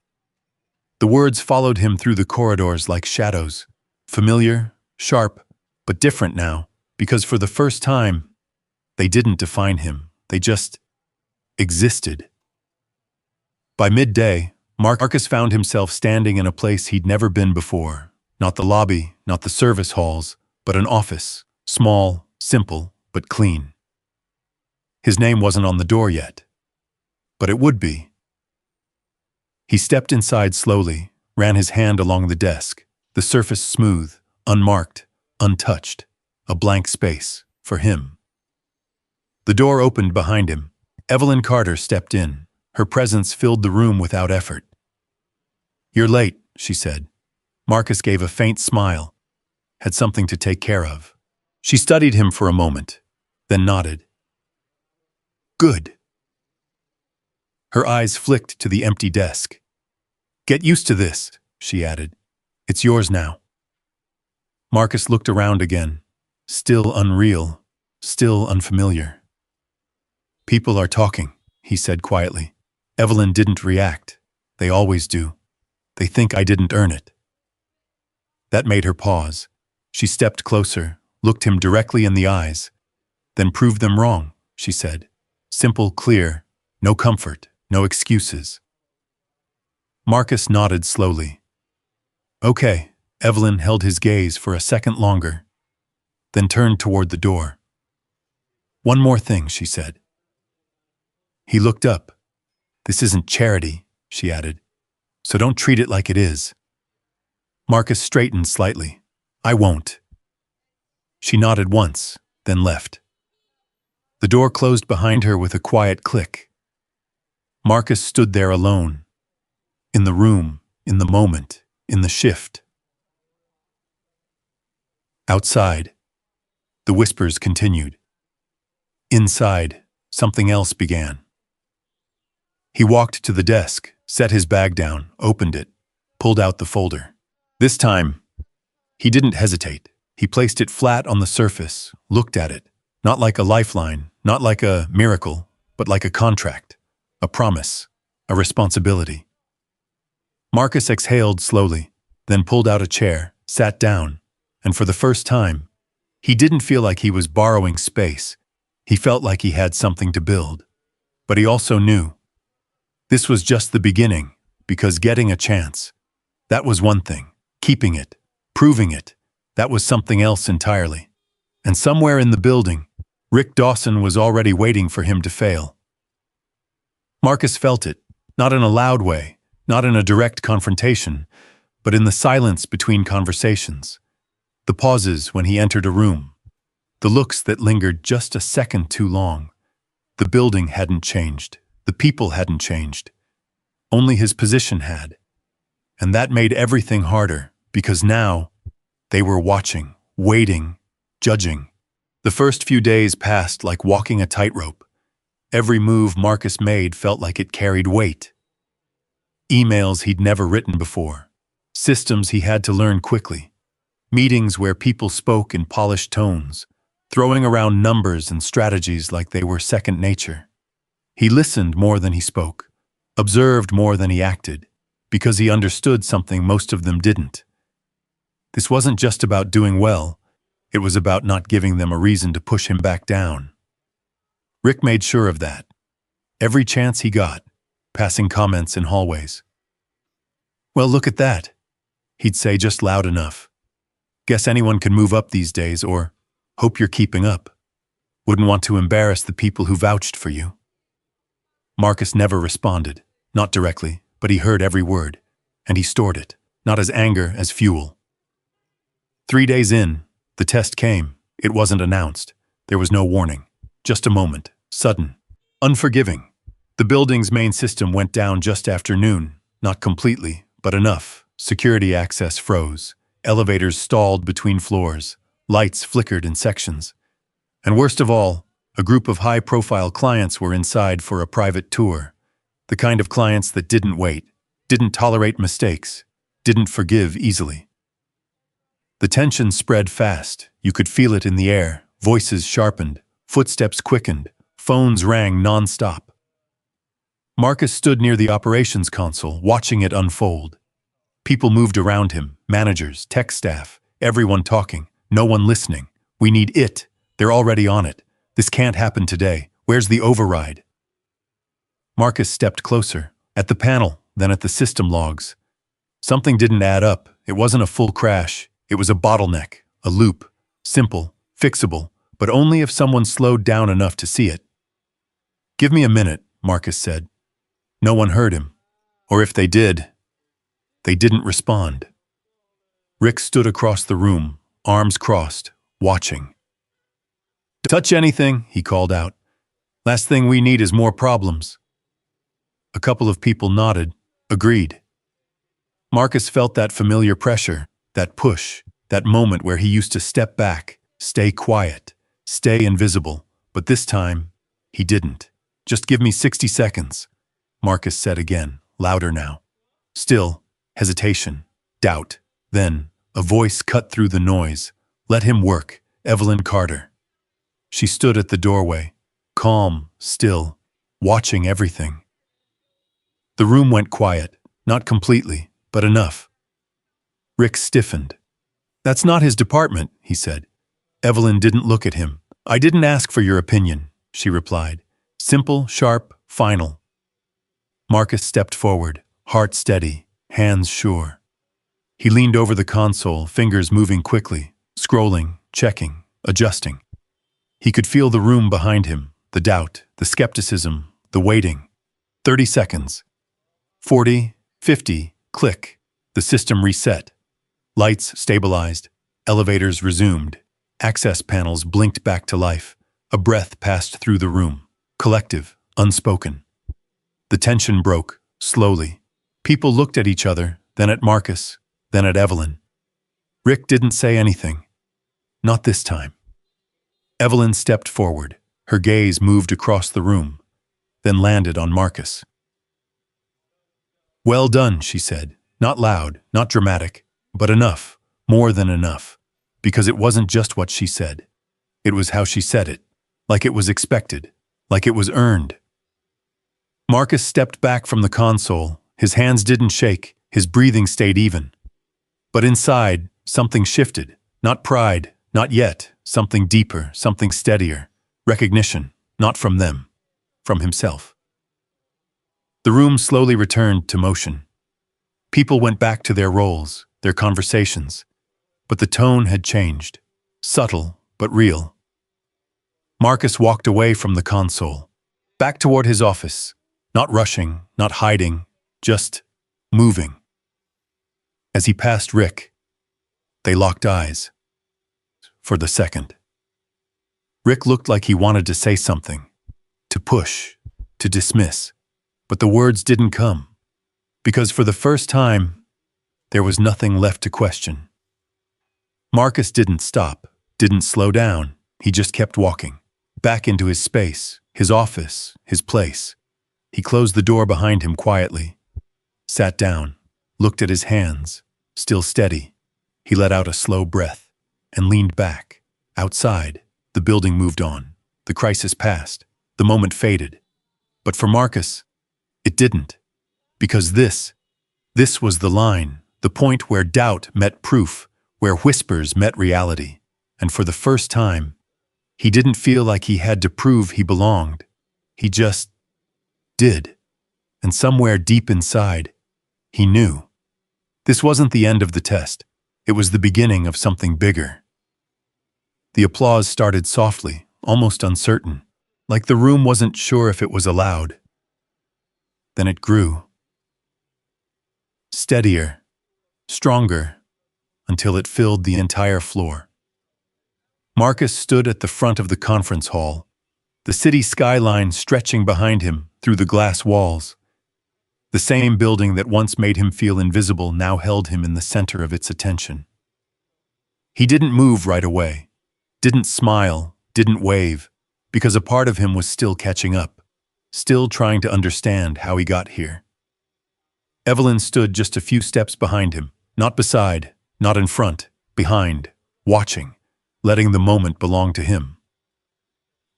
The words followed him through the corridors like shadows, familiar, sharp, but different now, because for the first time, they didn't define him. They just existed. By midday, Marcus found himself standing in a place he'd never been before. Not the lobby, not the service halls, but an office, small, simple, but clean. His name wasn't on the door yet, but it would be. He stepped inside slowly, ran his hand along the desk, the surface smooth, unmarked, untouched, a blank space for him. The door opened behind him. Evelyn Carter stepped in. Her presence filled the room without effort. "You're late," she said. Marcus gave a faint smile. Had something to take care of. She studied him for a moment, then nodded. "Good." Her eyes flicked to the empty desk. "Get used to this," she added. "It's yours now." Marcus looked around again. Still unreal, still unfamiliar. "People are talking," he said quietly. Evelyn didn't react. They always do. They think I didn't earn it. That made her pause. She stepped closer, looked him directly in the eyes. "Then prove them wrong," she said. Simple, clear, no comfort, no excuses. Marcus nodded slowly. "Okay." Evelyn held his gaze for a second longer, then turned toward the door. "One more thing," she said. He looked up. "This isn't charity," she added, "so don't treat it like it is." Marcus straightened slightly. "I won't." She nodded once, then left. The door closed behind her with a quiet click. Marcus stood there alone. In the room, in the moment, in the shift. Outside, the whispers continued. Inside, something else began. He walked to the desk, set his bag down, opened it, pulled out the folder. This time, he didn't hesitate. He placed it flat on the surface, looked at it, not like a lifeline, not like a miracle, but like a contract, a promise, a responsibility. Marcus exhaled slowly, then pulled out a chair, sat down, and for the first time, he didn't feel like he was borrowing space. He felt like he had something to build. But he also knew this was just the beginning, because getting a chance, that was one thing. Keeping it, proving it, that was something else entirely. And somewhere in the building, Rick Dawson was already waiting for him to fail. Marcus felt it, not in a loud way, not in a direct confrontation, but in the silence between conversations. The pauses when he entered a room. The looks that lingered just a second too long. The building hadn't changed. The people hadn't changed. Only his position had. And that made everything harder, because now they were watching, waiting, judging. The first few days passed like walking a tightrope. Every move Marcus made felt like it carried weight. Emails he'd never written before. Systems he had to learn quickly. Meetings where people spoke in polished tones, throwing around numbers and strategies like they were second nature. He listened more than he spoke, observed more than he acted, because he understood something most of them didn't. This wasn't just about doing well, it was about not giving them a reason to push him back down. Rick made sure of that. Every chance he got, passing comments in hallways. "Well, look at that," he'd say just loud enough. "Guess anyone can move up these days, or hope you're keeping up. Wouldn't want to embarrass the people who vouched for you." Marcus never responded, not directly, but he heard every word, and he stored it, not as anger, as fuel. 3 days in, the test came. It wasn't announced. There was no warning. Just a moment, sudden, unforgiving. The building's main system went down just after noon, not completely, but enough. Security access froze. Elevators stalled between floors. Lights flickered in sections. And worst of all, a group of high-profile clients were inside for a private tour. The kind of clients that didn't wait, didn't tolerate mistakes, didn't forgive easily. The tension spread fast. You could feel it in the air. Voices sharpened, footsteps quickened, phones rang non-stop. Marcus stood near the operations console, watching it unfold. People moved around him, managers, tech staff, everyone talking, no one listening. "We need it. They're already on it. This can't happen today. Where's the override?" Marcus stepped closer, at the panel, then at the system logs. Something didn't add up. It wasn't a full crash. It was a bottleneck, a loop, simple, fixable, but only if someone slowed down enough to see it. "Give me a minute," Marcus said. No one heard him. Or if they did, they didn't respond. Rick stood across the room, arms crossed, watching. "Touch anything," he called out. "Last thing we need is more problems." A couple of people nodded, agreed. Marcus felt that familiar pressure, that push, that moment where he used to step back, stay quiet, stay invisible, but this time, he didn't. "Just give me 60 seconds, Marcus said again, louder now. Still, hesitation, doubt. Then, a voice cut through the noise. "Let him work, Evelyn Carter." She stood at the doorway, calm, still, watching everything. The room went quiet, not completely, but enough. Rick stiffened. "That's not his department," he said. Evelyn didn't look at him. "I didn't ask for your opinion," she replied. Simple, sharp, final. Marcus stepped forward, heart steady, hands sure. He leaned over the console, fingers moving quickly, scrolling, checking, adjusting. He could feel the room behind him, the doubt, the skepticism, the waiting. 30 seconds. 40, 50, click. The system reset. Lights stabilized. Elevators resumed. Access panels blinked back to life. A breath passed through the room. Collective, unspoken. The tension broke, slowly. People looked at each other, then at Marcus, then at Evelyn. Rick didn't say anything. Not this time. Evelyn stepped forward. Her gaze moved across the room, then landed on Marcus. "Well done," she said. Not loud, not dramatic, but enough, more than enough. Because it wasn't just what she said. It was how she said it. Like it was expected. Like it was earned. Marcus stepped back from the console. His hands didn't shake. His breathing stayed even. But inside, something shifted. Not pride, not yet. Something deeper, something steadier. Recognition, not from them, from himself. The room slowly returned to motion. People went back to their roles, their conversations. But the tone had changed. Subtle, but real. Marcus walked away from the console, back toward his office. Not rushing, not hiding, just moving. As he passed Rick, they locked eyes. For the second. Rick looked like he wanted to say something, to push, to dismiss, but the words didn't come, because for the first time, there was nothing left to question. Marcus didn't stop, didn't slow down, he just kept walking, back into his space, his office, his place. He closed the door behind him quietly, sat down, looked at his hands, still steady. He let out a slow breath and leaned back. Outside, the building moved on. The crisis passed. The moment faded. But for Marcus, it didn't. Because this was the line, the point where doubt met proof, where whispers met reality. And for the first time, he didn't feel like he had to prove he belonged. He just did. And somewhere deep inside, he knew. This wasn't the end of the test. It was the beginning of something bigger. The applause started softly, almost uncertain, like the room wasn't sure if it was allowed. Then it grew. Steadier, stronger, until it filled the entire floor. Marcus stood at the front of the conference hall, the city skyline stretching behind him through the glass walls. The same building that once made him feel invisible now held him in the center of its attention. He didn't move right away, didn't smile, didn't wave, because a part of him was still catching up, still trying to understand how he got here. Evelyn stood just a few steps behind him, not beside, not in front, behind, watching, letting the moment belong to him.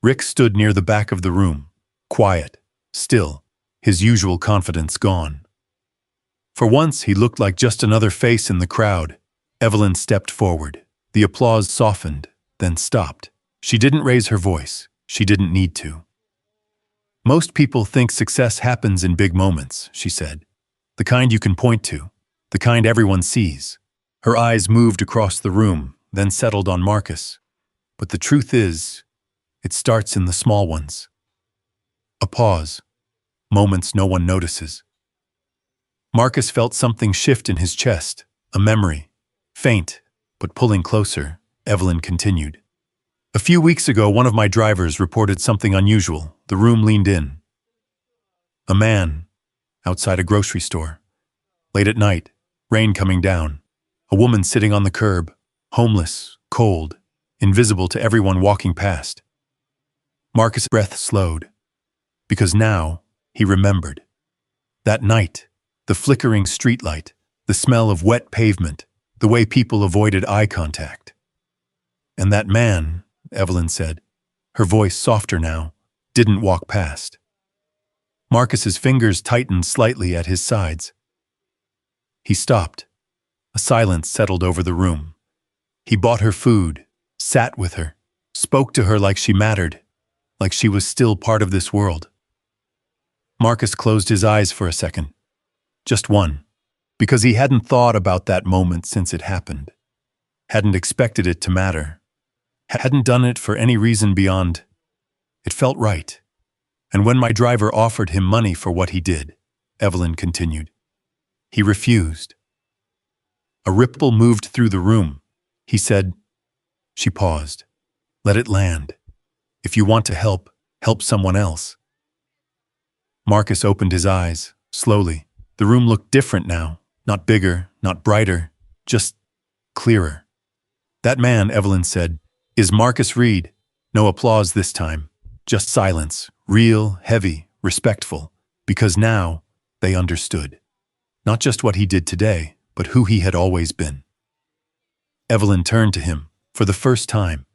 Rick stood near the back of the room, quiet, still, his usual confidence gone. For once, he looked like just another face in the crowd. Evelyn stepped forward. The applause softened, then stopped. She didn't raise her voice. She didn't need to. Most people think success happens in big moments, she said. The kind you can point to, the kind everyone sees. Her eyes moved across the room, then settled on Marcus. But the truth is, it starts in the small ones. A pause. Moments no one notices. Marcus felt something shift in his chest, a memory. Faint, but pulling closer, Evelyn continued. A few weeks ago, one of my drivers reported something unusual. The room leaned in. A man, outside a grocery store. Late at night, rain coming down. A woman sitting on the curb, homeless, cold, invisible to everyone walking past. Marcus' breath slowed, because now he remembered. That night, the flickering streetlight, the smell of wet pavement, the way people avoided eye contact. And that man, Evelyn said, her voice softer now, didn't walk past. Marcus's fingers tightened slightly at his sides. He stopped. A silence settled over the room. He bought her food, sat with her, spoke to her like she mattered, like she was still part of this world. Marcus closed his eyes for a second. Just one, because he hadn't thought about that moment since it happened. Hadn't expected it to matter. Hadn't done it for any reason beyond. It felt right. And when my driver offered him money for what he did, Evelyn continued, he refused. A ripple moved through the room. He said, she paused. Let it land. If you want to help, help someone else. Marcus opened his eyes, slowly. The room looked different now. Not bigger, not brighter, just clearer. That man, Evelyn said, is Marcus Reed. No applause this time. Just silence, real, heavy, respectful, because now they understood. Not just what he did today, but who he had always been. Evelyn turned to him, for the first time,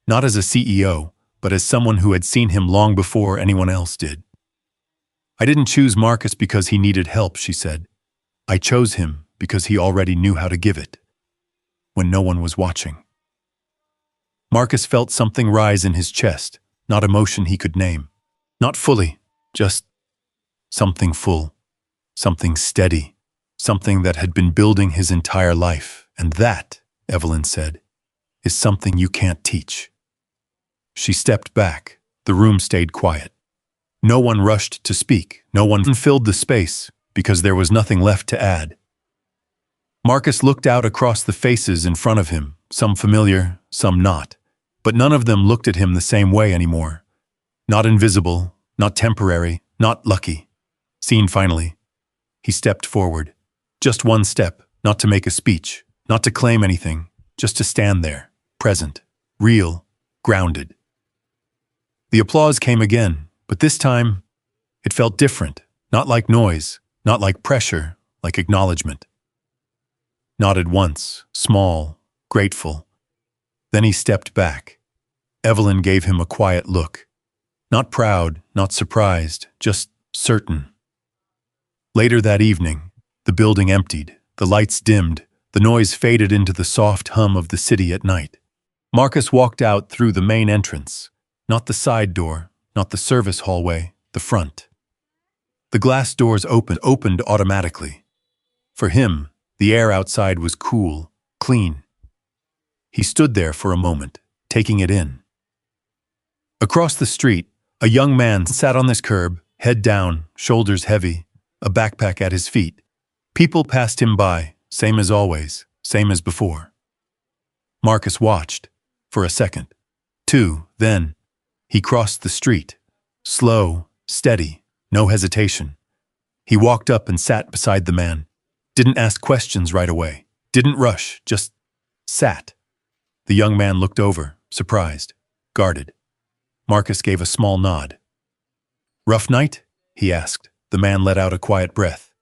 not as a CEO, but as someone who had seen him long before anyone else did. I didn't choose Marcus because he needed help, she said. I chose him because he already knew how to give it, when no one was watching. Marcus felt something rise in his chest, not emotion he could name. Not fully, just something full, something steady, something that had been building his entire life. And that, Evelyn said, is something you can't teach. She stepped back. The room stayed quiet. No one rushed to speak. No one filled the space, because there was nothing left to add. Marcus looked out across the faces in front of him, some familiar, some not, but none of them looked at him the same way anymore. Not invisible, not temporary, not lucky. Seen finally. He stepped forward. Just one step, not to make a speech, not to claim anything, just to stand there, present, real, grounded. The applause came again, but this time, it felt different, not like noise, not like pressure, like acknowledgement. nodded once, small, grateful. Then he stepped back. Evelyn gave him a quiet look. Not proud, not surprised, just certain. Later that evening, the building emptied, the lights dimmed, the noise faded into the soft hum of the city at night. Marcus walked out through the main entrance, not the side door, not the service hallway, the front. The glass doors opened automatically. For him, the air outside was cool, clean. He stood there for a moment, taking it in. Across the street, a young man sat on this curb, head down, shoulders heavy, a backpack at his feet. People passed him by, same as always, same as before. Marcus watched, for a second, two, then he crossed the street, slow, steady, no hesitation. He walked up and sat beside the man. Didn't ask questions right away. Didn't rush, just sat. The young man looked over, surprised, guarded. Marcus gave a small nod. "Rough night?" he asked. The man let out a quiet breath.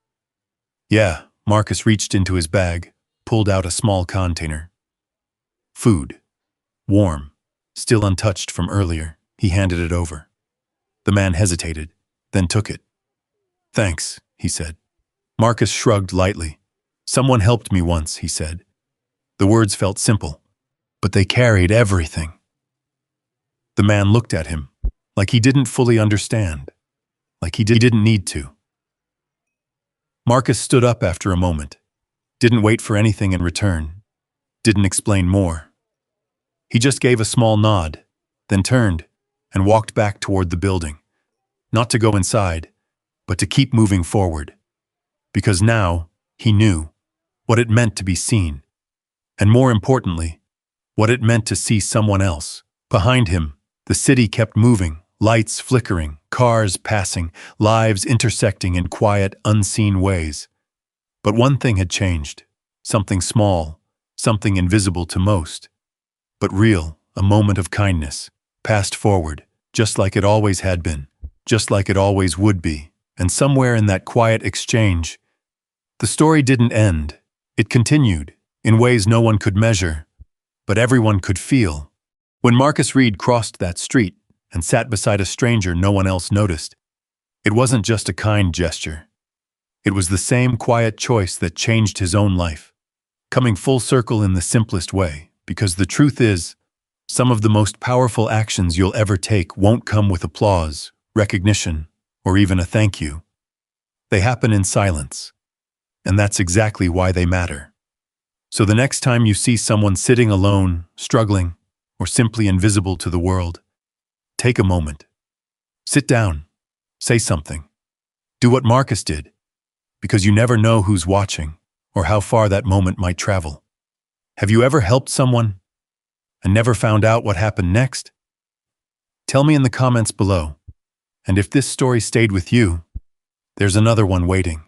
"Yeah." Marcus reached into his bag, pulled out a small container. Food. Warm, still untouched from earlier. He handed it over. The man hesitated, then took it. "Thanks," he said. Marcus shrugged lightly. "Someone helped me once," he said. The words felt simple, but they carried everything. The man looked at him, like he didn't fully understand, like he didn't need to. Marcus stood up after a moment, didn't wait for anything in return, didn't explain more. He just gave a small nod, then turned and walked back toward the building, not to go inside, but to keep moving forward. Because now he knew what it meant to be seen, and more importantly, what it meant to see someone else. Behind him, the city kept moving, lights flickering, cars passing, lives intersecting in quiet, unseen ways. But one thing had changed, something small, something invisible to most, but real, a moment of kindness, passed forward, just like it always had been, just like it always would be. And somewhere in that quiet exchange, the story didn't end. It continued, in ways no one could measure, but everyone could feel. When Marcus Reed crossed that street and sat beside a stranger no one else noticed, it wasn't just a kind gesture. It was the same quiet choice that changed his own life, coming full circle in the simplest way, because the truth is, some of the most powerful actions you'll ever take won't come with applause, recognition, or even a thank you. They happen in silence, and that's exactly why they matter. So the next time you see someone sitting alone, struggling, or simply invisible to the world, take a moment. Sit down. Say something. Do what Marcus did, because you never know who's watching or how far that moment might travel. Have you ever helped someone and never found out what happened next? Tell me in the comments below. And if this story stayed with you, there's another one waiting.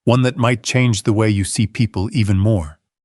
One that might change the way you see people even more.